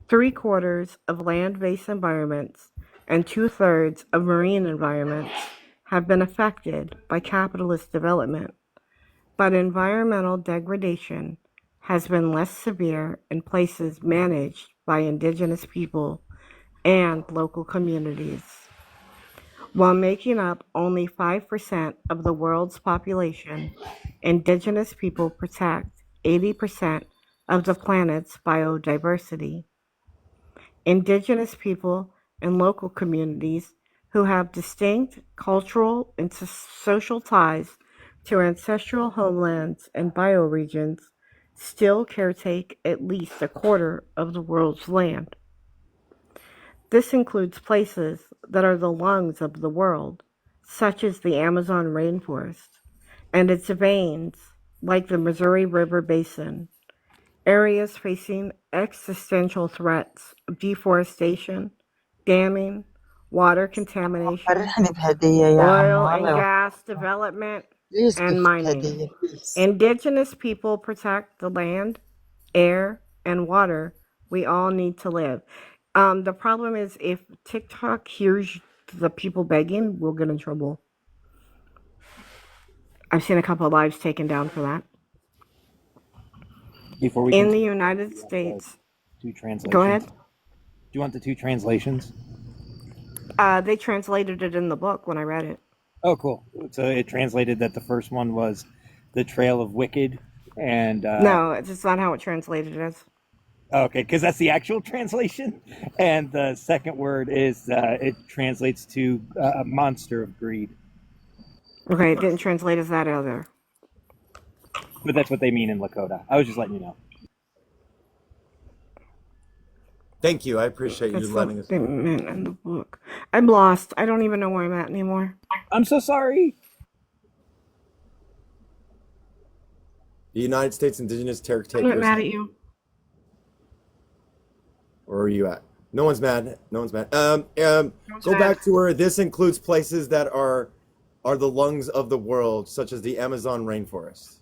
3/4 of land-based environments and 2/3 of marine environments have been affected by capitalist development, but environmental degradation has been less severe in places managed by indigenous people and local communities. While making up only 5% of the world's population, indigenous people protect 80% of the planet's biodiversity. Indigenous people and local communities who have distinct cultural and social ties to ancestral homelands and bioregions still caretake at least 1/4 of the world's land. This includes places that are the lungs of the world, such as the Amazon rainforest, and its veins, like the Missouri River Basin, areas facing existential threats of deforestation, damming, water contamination, فرحني بهدية يا oil عمو and الله. gas development, Please and gift mining. هدية please. Indigenous people protect the land, air, and water we all need to live. The problem is if TikTok hears the people begging, we'll get in trouble. I've seen a couple of lives taken down for that. Before we In the continue, United States, two translations. go ahead. Do you want the two translations? They translated it in the book when I read it. Oh, cool. So it translated that the first one was the Trail of Wicked, and No, it's just not how it translated as. okay, because that's the actual translation. And the second word is it translates to a monster of greed. Okay, it didn't translate as that either. But that's what they mean in Lakota. I was just letting you know. Thank you. I appreciate you That's what letting us they know. meant in the book. I'm lost. I don't even know where I'm at anymore. I'm so sorry. The United States Indigenous I'm not Caretakers. mad at you. Where are you at? No one's mad. No one's mad. No one's Go mad. back to where this includes places that are the lungs of the world, such as the Amazon rainforest.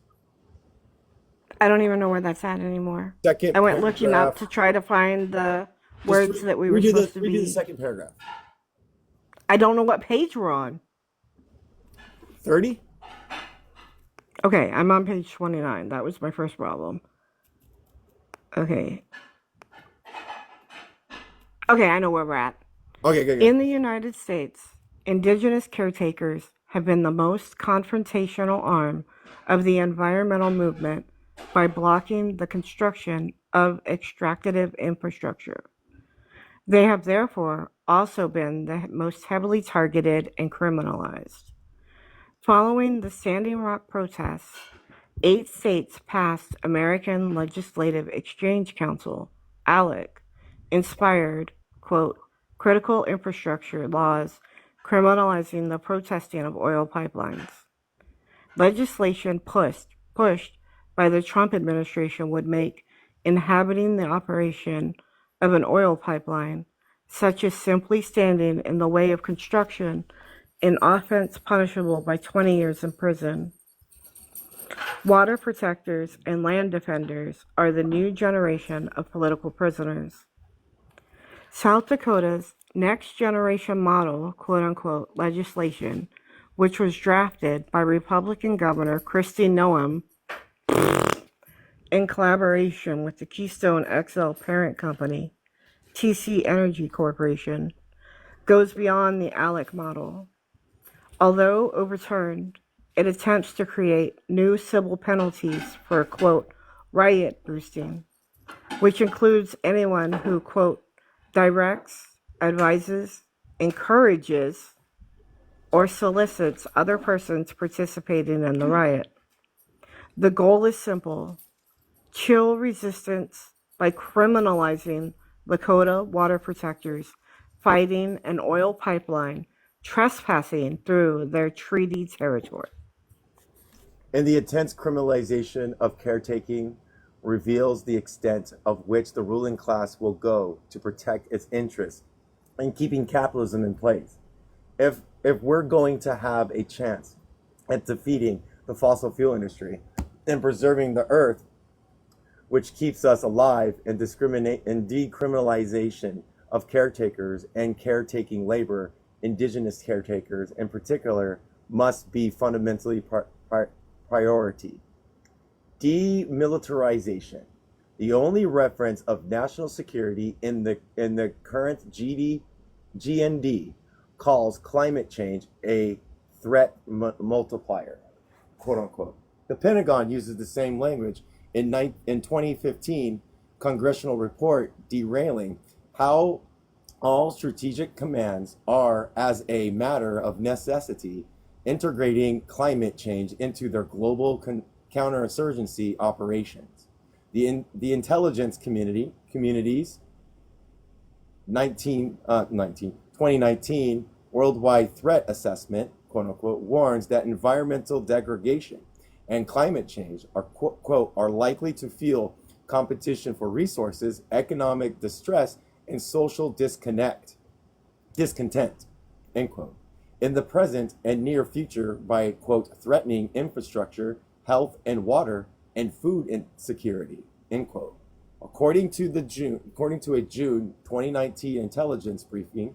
I don't even know where that's at anymore. Second I went looking up paragraph. to try to find the Just words that we were supposed to redo the be. second paragraph. I don't know what page we're on. 30? Okay, I'm on page 29. That was my first problem. Okay. Okay, I know where we're at. Okay, good. In the United States, Indigenous caretakers have been the most confrontational arm of the environmental movement by blocking the construction of extractive infrastructure. They have therefore also been the most heavily targeted and criminalized. Following the Standing Rock protests, 8 states passed American Legislative Exchange Council, ALEC, inspired, quote, critical infrastructure laws criminalizing the protesting of oil pipelines. Legislation pushed by the Trump administration would make inhabiting the operation of an oil pipeline, such as simply standing in the way of construction, an offense punishable by 20 years in prison. Water protectors and land defenders are the new generation of political prisoners. South Dakota's next generation model, quote unquote, legislation, which was drafted by Republican Governor Kristi Noem in collaboration with the Keystone XL parent company, TC Energy Corporation, goes beyond the ALEC model. Although overturned, it attempts to create new civil penalties for, quote, riot boosting, which includes anyone who, quote, directs, advises, encourages, or solicits other persons participating in the riot. The goal is simple: chill resistance by criminalizing Lakota water protectors fighting an oil pipeline trespassing through their treaty territory. And the intense criminalization of caretaking reveals the extent of which the ruling class will go to protect its interests in keeping capitalism in place. If we're going to have a chance at defeating the fossil fuel industry and preserving the earth, which keeps us alive, and decriminalization of caretakers and caretaking labor, indigenous caretakers in particular, must be fundamentally priority. Demilitarization. The only reference of national security in the current GND calls climate change a threat multiplier, quote unquote. The Pentagon uses the same language in 2015 congressional report derailing how all strategic commands are, as a matter of necessity, integrating climate change into their global counterinsurgency operations. The intelligence communities 2019 worldwide threat assessment, quote unquote, warns that environmental degradation and climate change are, quote, are likely to fuel competition for resources, economic distress, and social discontent, end quote, in the present and near future by, quote, threatening infrastructure, health and water, and food insecurity, end quote. According to a June 2019 intelligence briefing,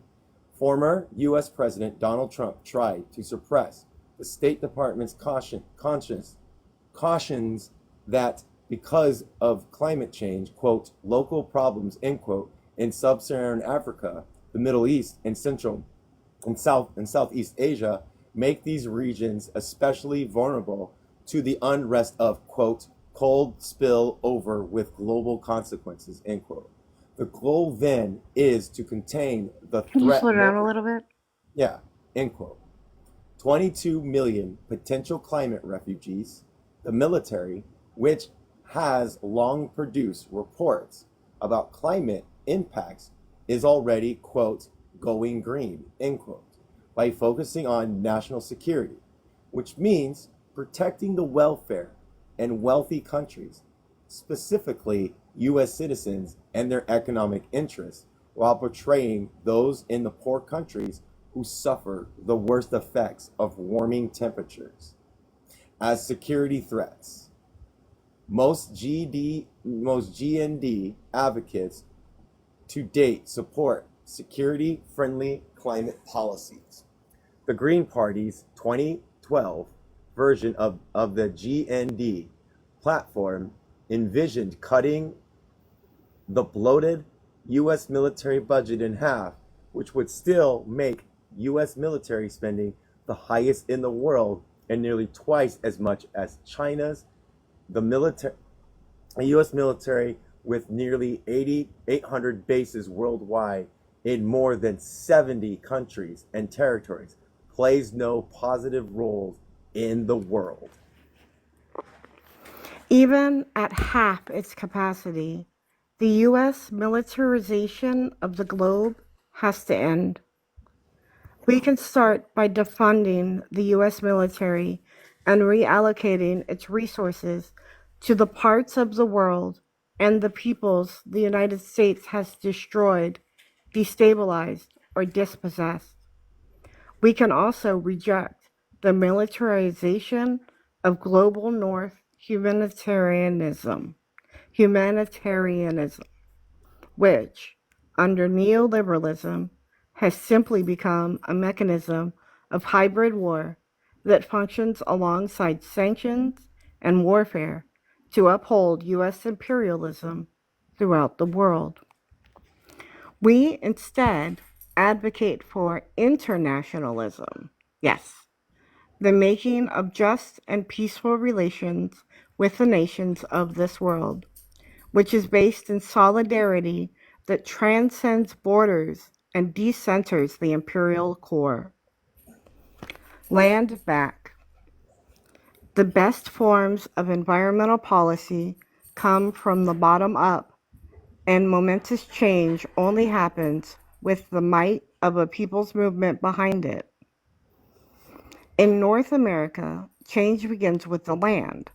former U.S. President Donald Trump tried to suppress the State Department's cautions that because of climate change, quote, local problems, end quote, in sub-Saharan Africa, the Middle East, and Central and Southeast Asia make these regions especially vulnerable to the unrest of, quote, cold spill over with global consequences, end quote. The goal then is to contain the Can you threat. slow down a little bit? Yeah, end quote. 22 million potential climate refugees, the military, which has long produced reports about climate impacts, is already, quote, going green, end quote, by focusing on national security, which means protecting the welfare and wealthy countries, specifically U.S. citizens and their economic interests, while portraying those in the poor countries who suffer the worst effects of warming temperatures as security threats. Most GND advocates to date support security-friendly climate policies. The Green Party's 2012 version of the GND platform envisioned cutting the bloated U.S. military budget in half, which would still make U.S. military spending the highest in the world and nearly twice as much as China's. The U.S. military, with nearly 800 bases worldwide in more than 70 countries and territories, plays no positive roles in the world. Even at half its capacity, the U.S. militarization of the globe has to end. We can start by defunding the U.S. military and reallocating its resources to the parts of the world and the peoples the United States has destroyed, destabilized, or dispossessed. We can also reject the militarization of global North humanitarianism, which, under neoliberalism, has simply become a mechanism of hybrid war that functions alongside sanctions and warfare to uphold U.S. imperialism throughout the world. We instead advocate for internationalism. Yes, the making of just and peaceful relations with the nations of this world, which is based in solidarity that transcends borders and decenters the imperial core. Land back. The best forms of environmental policy come from the bottom up, and momentous change only happens with the might of a people's movement behind it. In North America, change begins with the land,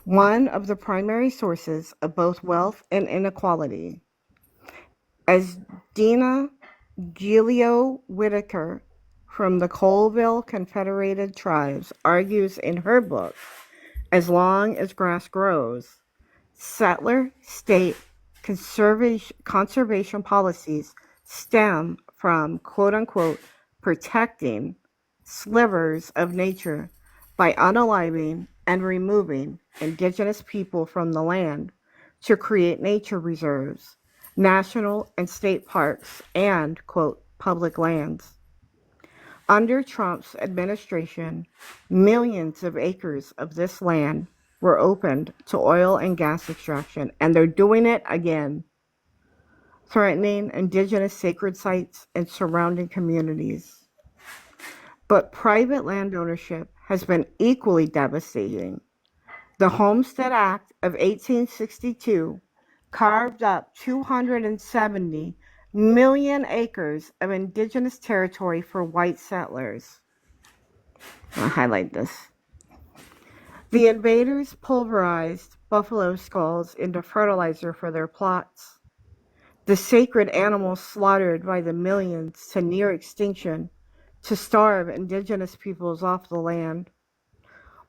one of the primary sources of both wealth and inequality. As Dina Gilio Whitaker from the Colville Confederated Tribes argues in her book, As Long as Grass Grows, settler state conservation policies stem from, quote unquote, protecting slivers of nature by unaliving and removing indigenous people from the land to create nature reserves, national and state parks, and, quote, public lands. Under Trump's administration, millions of acres of this land were opened to oil and gas extraction, and they're doing it again, threatening indigenous sacred sites and surrounding communities. But private land ownership has been equally devastating. The Homestead Act of 1862 carved up 270 million acres of indigenous territory for white settlers. I'll highlight this. The invaders pulverized buffalo skulls into fertilizer for their plots. The sacred animals slaughtered by the millions to near extinction to starve indigenous peoples off the land.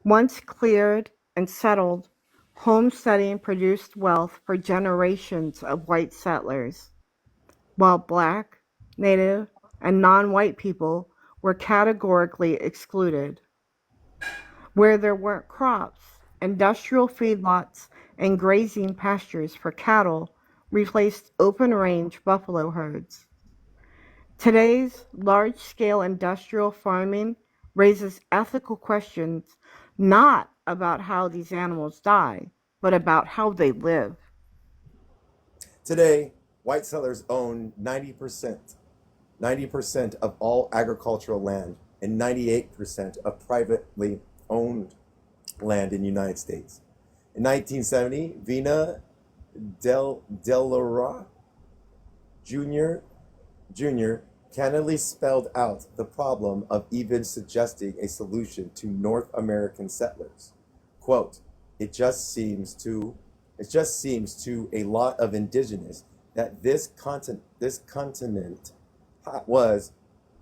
Once cleared and settled, homesteading produced wealth for generations of white settlers, while Black, Native, and non-white people were categorically excluded. Where there weren't crops, industrial feedlots and grazing pastures for cattle replaced open-range buffalo herds. Today's large-scale industrial farming raises ethical questions not about how these animals die, but about how they live. Today, white settlers own 90% of all agricultural land and 98% of privately owned land in the United States. In 1970, Vina Delora Jr. candidly spelled out the problem of even suggesting a solution to North American settlers. Quote, it just seems to a lot of indigenous that this continent was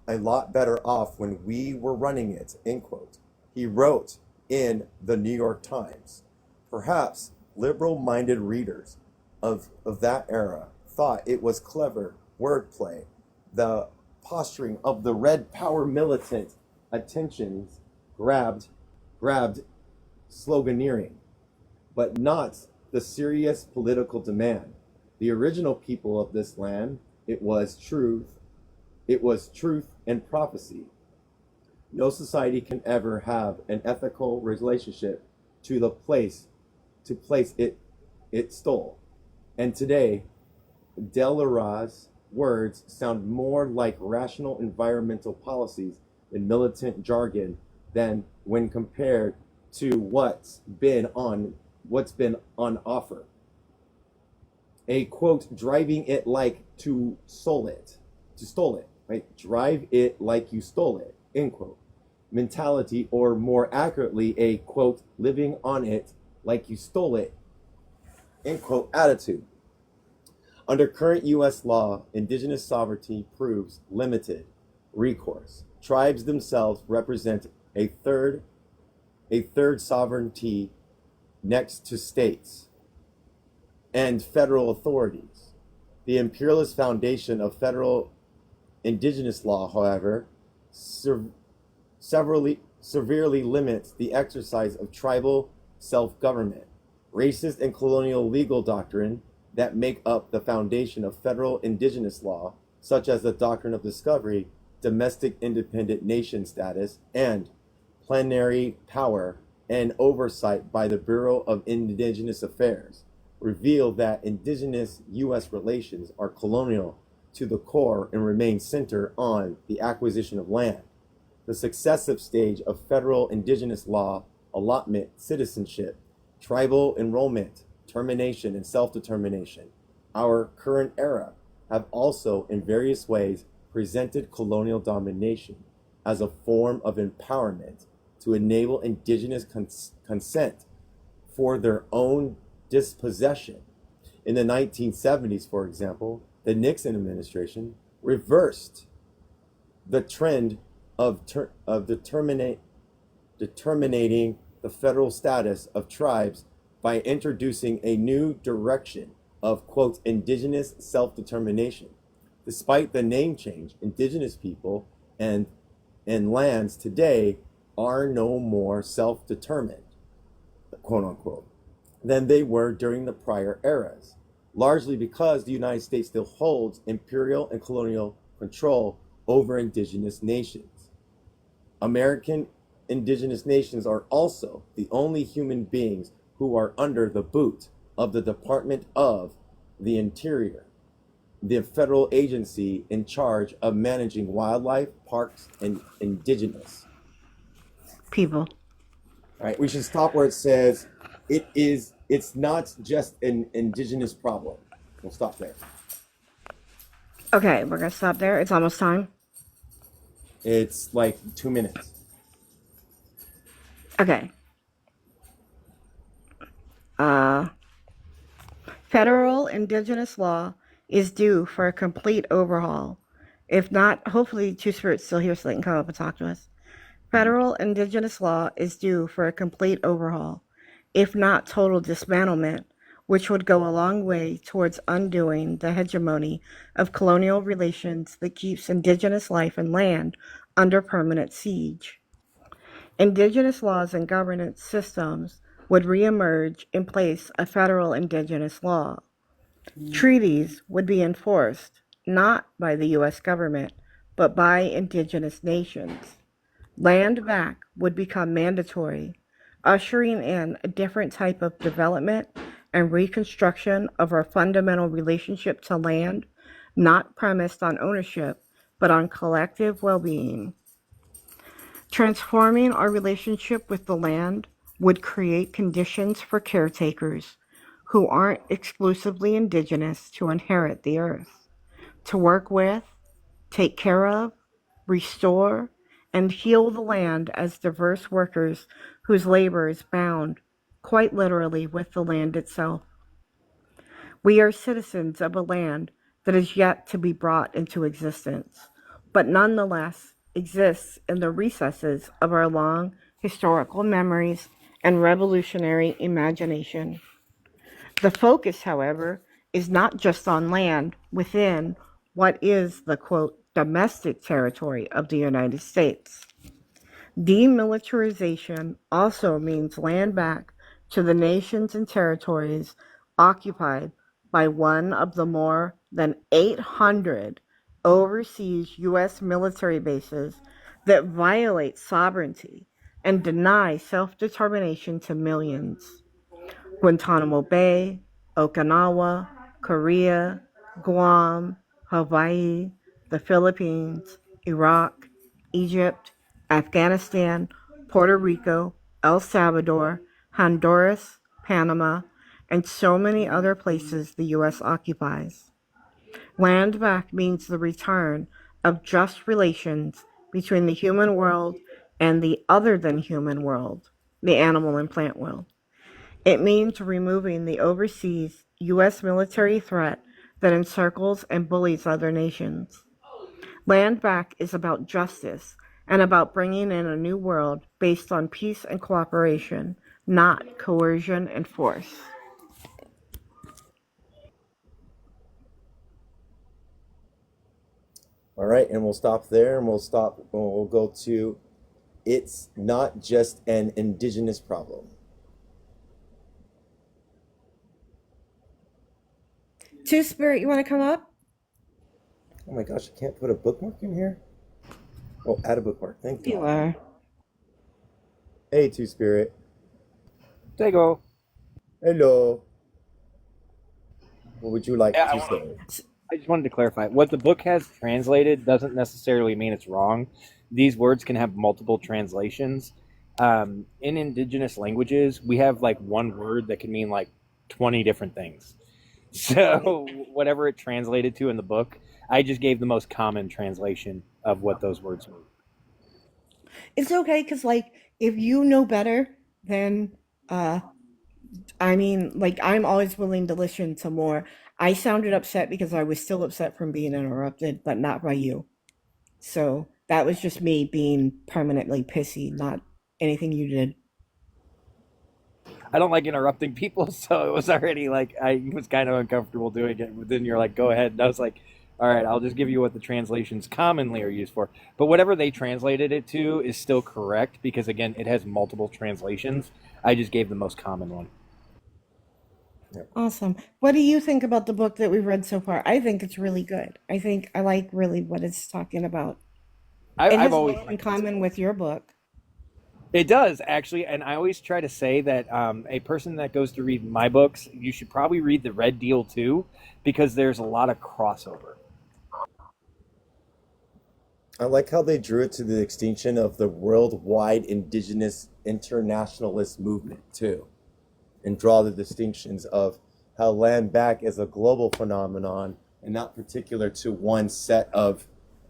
a lot better off when we were running it, end quote. He wrote in the New York Times. Perhaps liberal-minded readers of that era thought it was clever wordplay. The posturing of the Red Power militant attentions grabbed sloganeering, but not the serious political demand. The original people of this land, it was truth and prophecy. No society can ever have an ethical relationship to the place it stole. And today, Delara's words sound more like rational environmental policies and militant jargon than when compared to what's been on offer. A quote, driving it like to stole it, right? Drive it like you stole it, end quote. Mentality, or more accurately, a quote, living on it like you stole it, end quote, attitude. Under current U.S. law, indigenous sovereignty proves limited recourse. Tribes themselves represent a third sovereignty next to states and federal authorities. The imperialist foundation of federal indigenous law, however, severely limits the exercise of tribal self-government. Racist and colonial legal doctrine that make up the foundation of federal indigenous law, such as the doctrine of discovery, domestic independent nation status, and plenary power and oversight by the Bureau of Indigenous Affairs, reveal that indigenous U.S. relations are colonial to the core and remain centered on the acquisition of land. The successive stage of federal indigenous law, allotment, citizenship, tribal enrollment, termination, and self-determination, our current era, have also in various ways presented colonial domination as a form of empowerment to enable indigenous consent for their own dispossession. In the 1970s, for example, the Nixon administration reversed the trend of determining the federal status of tribes by introducing a new direction of, quote, indigenous self-determination. Despite the name change, indigenous people and lands today are no more self-determined, quote unquote, than they were during the prior eras, largely because the United States still holds imperial and colonial control over indigenous nations. American indigenous nations are also the only human beings who are under the boot of the Department of the Interior, the federal agency in charge of managing wildlife, parks, and indigenous people. All right, we should stop where it says it's not just an indigenous problem. We'll stop there. Okay, we're gonna stop there. It's almost time. It's like 2 minutes. Okay. Federal indigenous law is due for a complete overhaul. If not, hopefully Two Spirits still here so they can come up and talk to us. Federal indigenous law is due for a complete overhaul, if not total dismantlement, which would go a long way towards undoing the hegemony of colonial relations that keeps indigenous life and land under permanent siege. Indigenous laws and governance systems would reemerge in place of federal indigenous law. Treaties would be enforced not by the U.S. government, but by indigenous nations. Land back would become mandatory, ushering in a different type of development and reconstruction of our fundamental relationship to land, not premised on ownership, but on collective well-being. Transforming our relationship with the land would create conditions for caretakers who aren't exclusively indigenous to inherit the earth, to work with, take care of, restore, and heal the land as diverse workers whose labor is bound, quite literally, with the land itself. We are citizens of a land that is yet to be brought into existence, but nonetheless exists in the recesses of our long historical memories and revolutionary imagination. The focus, however, is not just on land within what is the quote domestic territory of the United States. Demilitarization also means land back to the nations and territories occupied by one of the more than 800 overseas U.S. military bases that violate sovereignty and deny self determination to millions. Guantanamo Bay, Okinawa, Korea, Guam, Hawaii, the Philippines, Iraq, Egypt, Afghanistan, Puerto Rico, El Salvador, Honduras, Panama, and so many other places the U.S. occupies. Land back means the return of just relations between the human world and the other than human world, the animal and plant world. It means removing the overseas U.S. military threat that encircles and bullies other nations. Land back is about justice and about bringing in a new world based on peace and cooperation, not coercion and force. All right, and we'll stop there, and we'll go to it's not just an indigenous problem. Two Spirit, you want to come up? Oh my gosh, I can't put a bookmark in here? Oh, add a bookmark. Thank you. You are. Hey, Two Spirit. There you go. Hello. What would you like Yeah, to say? I just wanted to clarify. What the book has translated doesn't necessarily mean it's wrong. These words can have multiple translations. In indigenous languages, we have like one word that can mean like 20 different things. So whatever it translated to in the book, I just gave the most common translation of what those words mean. It's okay because, like, if you know better, then uh, I'm always willing to listen to more. I sounded upset because I was still upset from being interrupted, but not by you. So that was just me being permanently pissy, not anything you did. I don't like interrupting people, so it was already like I was kind of uncomfortable doing it. But then you're like, "Go ahead," and I was like, "All right, I'll just give you what the translations commonly are used for." But whatever they translated it to is still correct because again, it has multiple translations. I just gave the most common one. Awesome. What do you think about the book that we've read so far? I think it's really good. I think I like really what it's talking about. It I've has a always lot in liked this common book. with your book. It does actually, and I always try to say that a person that goes to read my books, you should probably read the Red Deal too, because there's a lot of crossover. I like how they drew it to the extinction of the worldwide indigenous internationalist movement, too, and draw the distinctions of how land back is a global phenomenon and not particular to one set of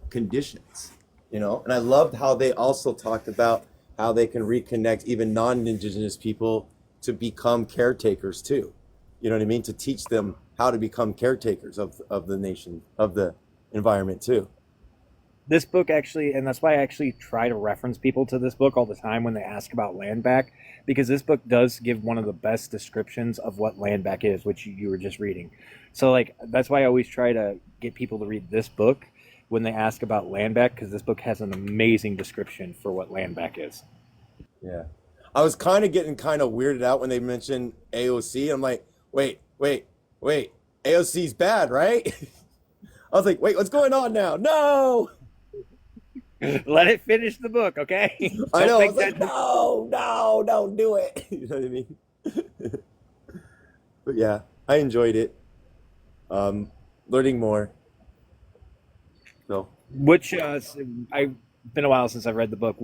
conditions, And I loved how they also talked about how they can reconnect even non-indigenous people to become caretakers too. You know what I mean? To teach them how to become caretakers of the nation, of the environment too. This book actually, and that's why I actually try to reference people to this book all the time when they ask about land back, because this book does give one of the best descriptions of what land back is, which you were just reading. So, like, that's why I always try to get people to read this book when they ask about land back, because this book has an amazing description for what land back is. Yeah. I was kind of getting kind of weirded out when they mentioned AOC. I'm like, wait. AOC's bad, right? I was like, wait, what's going on now? No! Let it finish the book, okay? I Don't know. I think was like, that. no, don't do it. You know what I mean? But yeah, I enjoyed it. Learning more. So Which I've been a while since I've read the book.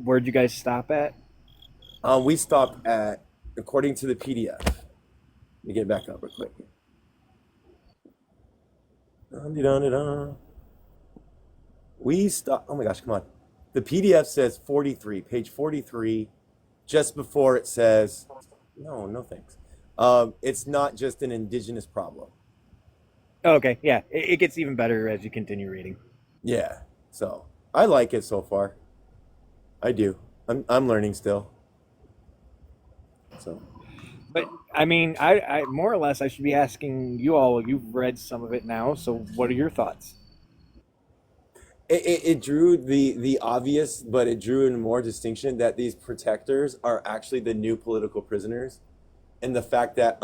Where'd you guys stop at? We stopped at, according to the PDF. Let me get back up real quick. Dun-dee-dun-dee-dun. We stop. Oh my gosh, come on. The PDF says 43, page 43, just before it says, no, no thanks. It's not just an indigenous problem. Oh, okay, yeah, it gets even better as you continue reading. Yeah. So I like it so far. I do. I'm learning still. So But I mean, I more or less I should be asking you all. You've read some of it now, so what are your thoughts? it drew the obvious, but it drew in more distinction that these protectors are actually the new political prisoners, and the fact that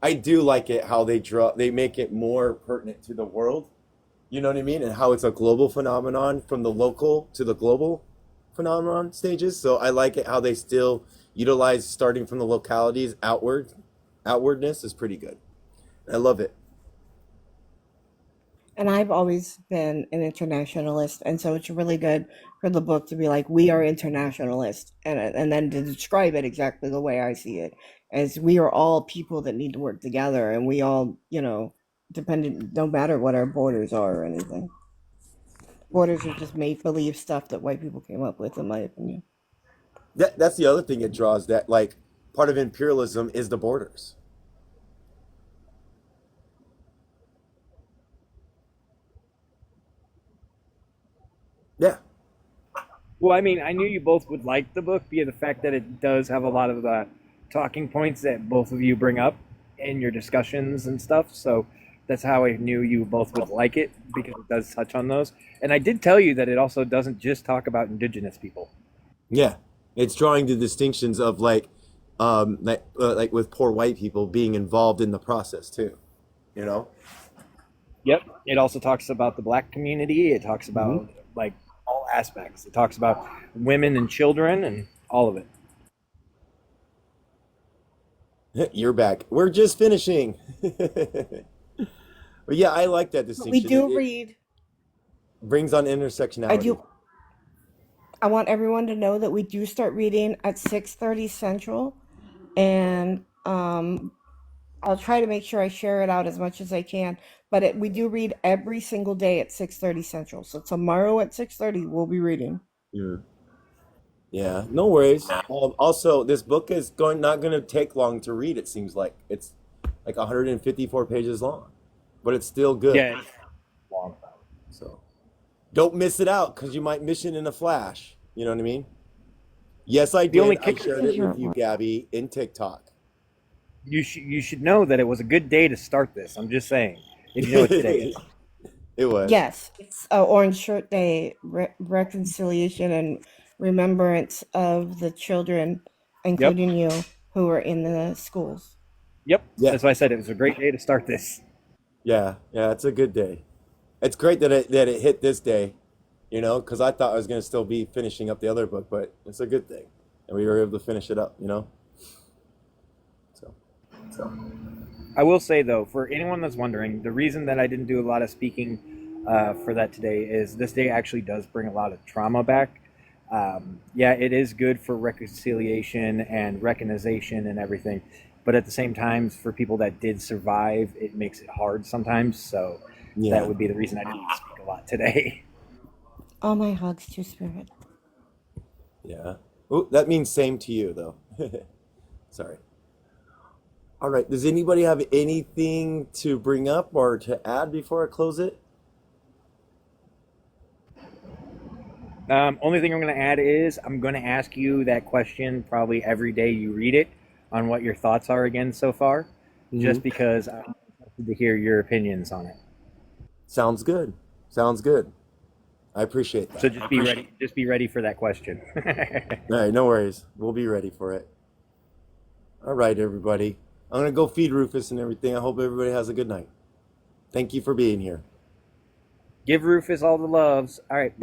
I do like it how they make it more pertinent to the world. You know what I mean? And how it's a global phenomenon from the local to the global phenomenon stages. So I like it how they still utilize starting from the localities outwardness is pretty good. I love it. And I've always been an internationalist, and so it's really good for the book to be like, we are internationalists, and then to describe it exactly the way I see it, as we are all people that need to work together, and we all, dependent, no matter what our borders are or anything. Borders are just make believe stuff that white people came up with, in my opinion. That's the other thing it draws, that like part of imperialism is the borders. Yeah. Well, I mean, I knew you both would like the book via the fact that it does have a lot of the talking points that both of you bring up in your discussions and stuff. So that's how I knew you both would like it because it does touch on those. And I did tell you that it also doesn't just talk about indigenous people. Yeah. It's drawing the distinctions of like with poor white people being involved in the process too. You know? Yep. It also talks about the black community. It talks Hmm. about like all aspects. It talks about women and children and all of it. You're back. We're just finishing. But yeah, I like that But we distinction. It, do it read. brings on I intersectionality. do. I want everyone to know that we do start reading at 6:30 Central, and I'll try to make sure I share it out as much as I can. But we do read every single day at 6:30 Central. So tomorrow at 6:30 we'll be reading. Mm. Yeah, no worries. Also, this book is going not going to take long to read. It seems like it's like 154 pages long, but it's still good. Yeah. It's long. So don't miss it out because you might miss it in a flash. You know what I mean? Yes, I The only did. I kicker shared A it with short you, one. Gabby, in TikTok. you should know that it was a good day to start this. I'm just saying. If you know what today is. It was. Yes, it's Orange Shirt Day, reconciliation and remembrance of the children, Yep. including you, who are in the schools. Yep. Yeah, That's why I said it was a great day to start this. yeah, yeah. It's a good day. It's great that it hit this day, because I thought I was gonna still be finishing up the other book, but it's a good thing, and we were able to finish it up. So I will say though, for anyone that's wondering, the reason that I didn't do a lot of speaking for that today is this day actually does bring a lot of trauma back. Yeah, it is good for reconciliation and recognition and everything, but at the same time, for people that did survive, it makes it hard sometimes. So that yeah, would be the reason I didn't speak a lot today. All my hugs to Spirit. yeah. Ooh, that means same to you though. Sorry. All right. Does anybody have anything to bring up or to add before I close it? Only thing I'm going to add is I'm going to ask you that question probably every day you read it on what your thoughts are again so far, Hmm. just because I'm interested to hear your opinions on it. Sounds good. Sounds good. I appreciate So that. just be ready. Just be ready for that question. All right, no worries. We'll be ready for it. All right, everybody. I'm gonna go feed Rufus and everything. I hope everybody has a good night. Thank you for being here. Give Rufus all the loves. All right.